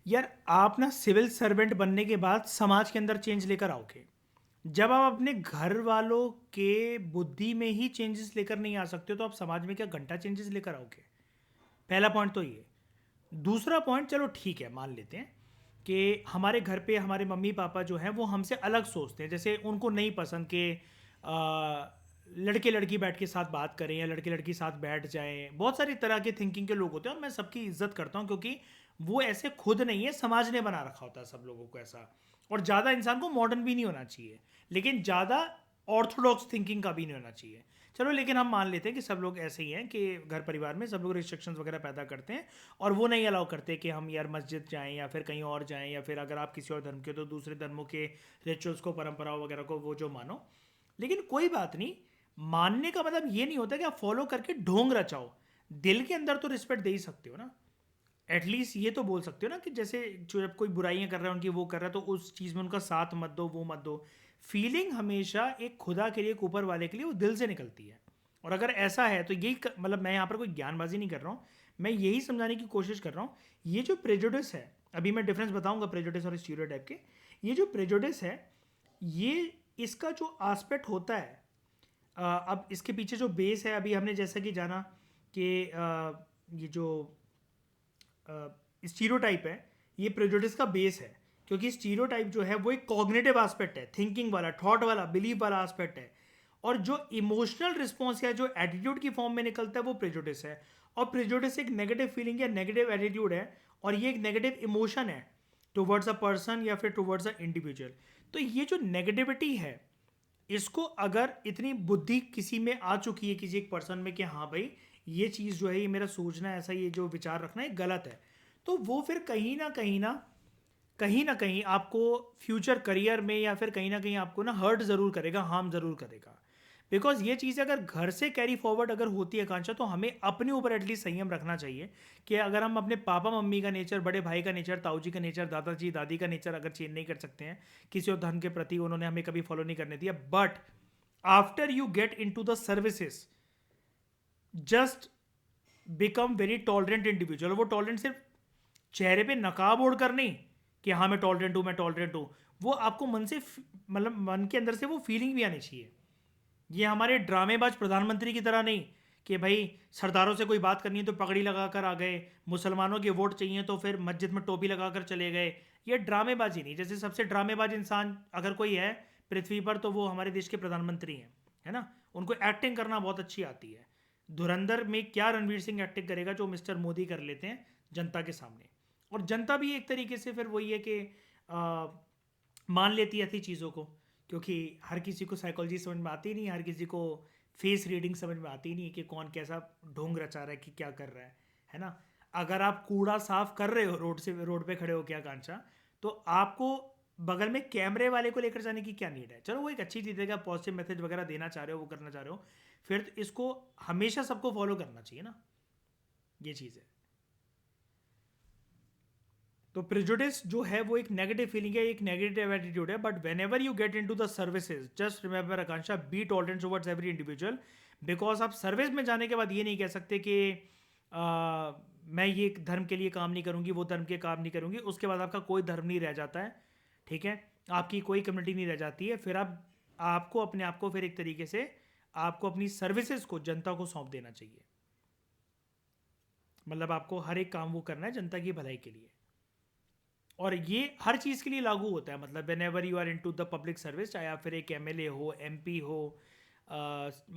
यार आप ना सिविल सर्वेंट बनने के बाद समाज के अंदर चेंज लेकर आओगे। जब आप अपने घर वालों के बुद्धि में ही चेंजेस लेकर नहीं आ सकते हो, तो आप समाज में क्या घंटा चेंजेस लेकर आओगे? पहला पॉइंट तो ये। दूसरा पॉइंट, चलो ठीक है, मान लेते हैं कि हमारे घर पे हमारे मम्मी पापा जो हैं वो हमसे अलग सोचते हैं, जैसे उनको नहीं पसंद कि लड़के लड़की बैठ के साथ बात करें या लड़के लड़की साथ बैठ जाएं। बहुत सारी तरह के थिंकिंग के लोग होते हैं, और मैं सबकी इज्जत करता हूं, क्योंकि वो ऐसे खुद नहीं है, समाज ने बना रखा होता है सब लोगों को ऐसा। और ज़्यादा इंसान को मॉडर्न भी नहीं होना चाहिए, लेकिन ज़्यादा ऑर्थोडॉक्स थिंकिंग का भी नहीं होना चाहिए। चलो, लेकिन हम मान लेते हैं कि सब लोग ऐसे ही हैं कि घर परिवार में सब लोग रिस्ट्रिक्शंस वगैरह पैदा करते हैं, और वो नहीं अलाउ करते कि हम यार मस्जिद जाएं या फिर कहीं और जाएं, या फिर अगर आप किसी और धर्म के हो तो दूसरे धर्मों के रिचुअल्स को, परंपराओं वगैरह को वो जो मानो। लेकिन कोई बात नहीं, मानने का मतलब ये नहीं होता कि आप फॉलो करके ढोंग रचाओ। दिल के अंदर तो रिस्पेक्ट दे ही सकते हो ना, एटलीस्ट ये तो बोल सकते हो ना कि जैसे जो जब कोई बुराइयां कर रहा है उनकी, वो कर रहा है, तो उस चीज़ में उनका साथ मत दो, वो मत दो। फीलिंग हमेशा एक खुदा के लिए, एक ऊपर वाले के लिए, वो दिल से निकलती है। और अगर ऐसा है तो यही मतलब मैं यहाँ पर कोई ज्ञानबाजी नहीं कर रहा हूँ, मैं यही समझाने की कोशिश कर रहा हूँ। ये जो प्रेजुडिस है, अभी मैं डिफरेंस बताऊंगा प्रेजुडिस और स्टीरियोटाइप के। ये जो प्रेजुडिस है, ये इसका जो आस्पेक्ट होता है, अब इसके पीछे जो बेस है, अभी हमने जैसा कि जाना कि ये जो स्टीरियोटाइप है, ये प्रेजुडिस का बेस है, क्योंकि स्टीरियोटाइप जो है वो एक कॉग्निटिव एस्पेक्ट है, थिंकिंग वाला, थॉट वाला, बिलीव वाला एस्पेक्ट है। और जो इमोशनल रिस्पॉन्स या जो एटीट्यूड की फॉर्म में निकलता है वो प्रेजुडिस है। और प्रेजुडिस एक नेगेटिव फीलिंग या नेगेटिव एटीट्यूड है, और ये एक नेगेटिव इमोशन है टुवर्ड्स अ पर्सन या फिर टुवर्ड्स अ इंडिविजुअल। तो ये जो नेगेटिविटी है, इसको अगर इतनी बुद्धि किसी में आ चुकी है, किसी एक पर्सन में, कि हाँ भाई ये चीज़ जो है, ये मेरा सोचना ऐसा, ये जो विचार रखना है गलत है, तो वो फिर कहीं ना कहीं आपको फ्यूचर करियर में या फिर कहीं ना कहीं आपको ना हर्ट ज़रूर करेगा, हार्म ज़रूर करेगा। बिकॉज ये चीज़ अगर घर से कैरी फॉरवर्ड अगर होती है आकांक्षा, तो हमें अपने ऊपर एटलीस्ट संयम रखना चाहिए कि अगर हम अपने पापा मम्मी का नेचर, बड़े भाई का नेचर, ताऊ जी का नेचर, दादाजी दादी का नेचर अगर चेंज नहीं कर सकते हैं, किसी और धर्म के प्रति उन्होंने हमें कभी फॉलो नहीं करने दिया, but after you get into the services, just become very tolerant individual. वो टॉलरेंट सिर्फ चेहरे पे नकाब ओढ़कर नहीं कि हाँ मैं टॉलरेंट हूँ, मैं टॉलरेंट हूँ, वो आपको मन से, मतलब मन के अंदर से वो फीलिंग भी आनी चाहिए। ये हमारे ड्रामेबाज प्रधानमंत्री की तरह नहीं कि भाई सरदारों से कोई बात करनी है तो पगड़ी लगाकर आ गए, मुसलमानों के वोट चाहिए तो फिर मस्जिद में टोपी लगाकर चले गए। ये ड्रामेबाजी नहीं। जैसे सबसे ड्रामेबाज इंसान अगर कोई है पृथ्वी पर तो वो हमारे देश के प्रधानमंत्री हैं, है ना। उनको एक्टिंग करना बहुत अच्छी आती है। धुरंधर में क्या रणवीर सिंह एक्टिंग करेगा जो मिस्टर मोदी कर लेते हैं जनता के सामने। और जनता भी एक तरीके से फिर वही है कि मान लेती है ऐसी चीज़ों को, क्योंकि हर किसी को साइकोलॉजी समझ में आती नहीं, हर किसी को फेस रीडिंग समझ में आती नहीं है कि कौन कैसा ढोंग रचा रहा है कि क्या कर रहा है ना। अगर आप कूड़ा साफ कर रहे हो रोड पे खड़े हो क्या कांचा, तो आपको बगल में कैमरे वाले को लेकर जाने की क्या नीड है। चलो वो एक अच्छी चीज़ है कि आप पॉजिटिव मैसेज वगैरह देना चाह रहे हो, वो करना चाह रहे हो, फिर तो इसको हमेशा सबको फॉलो करना चाहिए ना, ये चीज़ है। तो प्रिजुडिस जो है वो एक नेगेटिव फीलिंग है, एक नेगेटिव एटीट्यूड है, but whenever you get into the services just remember Akanksha, be tolerant towards every individual, because आप सर्विस में जाने के बाद ये नहीं कह सकते कि मैं ये धर्म के लिए काम नहीं करूंगी, वो धर्म के काम नहीं करूंगी, उसके बाद आपका कोई धर्म नहीं रह जाता है, ठीक है, आपकी कोई कम्युनिटी नहीं रह जाती है, फिर आपको अपने आप को फिर एक तरीके से आपको अपनी सर्विसेज को जनता को सौंप देना चाहिए। मतलब आपको हर एक काम वो करना है जनता की भलाई के लिए, और ये हर चीज़ के लिए लागू होता है। मतलब whenever you are into the public service, चाहे आप फिर एक एमएलए हो, एमपी हो,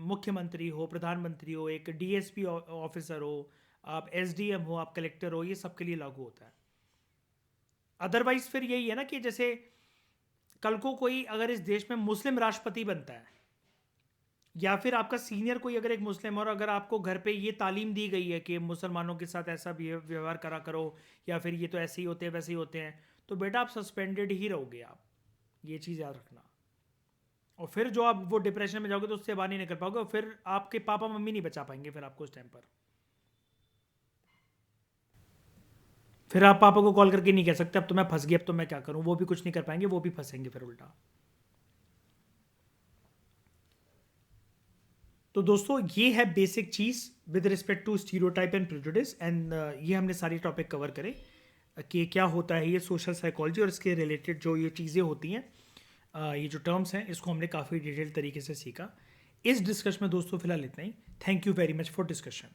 मुख्यमंत्री हो, प्रधानमंत्री हो, एक डीएसपी ऑफिसर हो, आप एसडीएम हो, आप कलेक्टर हो, ये सब के लिए लागू होता है। अदरवाइज फिर यही है ना कि जैसे कल को कोई अगर इस देश में मुस्लिम राष्ट्रपति बनता है, या फिर आपका सीनियर कोई अगर एक मुस्लिम, और अगर आपको घर पे ये तालीम दी गई है कि मुसलमानों के साथ ऐसा व्यवहार करा करो, या फिर ये तो ऐसे ही होते हैं वैसे ही होते हैं, तो बेटा आप सस्पेंडेड ही रहोगे आप, ये चीज़ याद रखना। और फिर जो आप वो डिप्रेशन में जाओगे तो उससे बाहर नहीं निकल पाओगे, और फिर आपके पापा मम्मी नहीं बचा पाएंगे फिर आपको उस टाइम पर। फिर आप पापा को कॉल करके नहीं कह सकते अब तो मैं फंस गया, अब तो मैं क्या करूं, वो भी कुछ नहीं कर पाएंगे, वो भी फंसेंगे फिर उल्टा। तो दोस्तों ये है बेसिक चीज़ with respect to stereotype and prejudice, and ये हमने सारी टॉपिक कवर करे कि क्या होता है ये सोशल साइकोलॉजी, और इसके रिलेटेड जो ये चीज़ें होती हैं, ये जो टर्म्स हैं, इसको हमने काफ़ी डिटेल तरीके से सीखा। इस डिस्कशन में दोस्तों फिलहाल इतना ही। Thank you very much for discussion.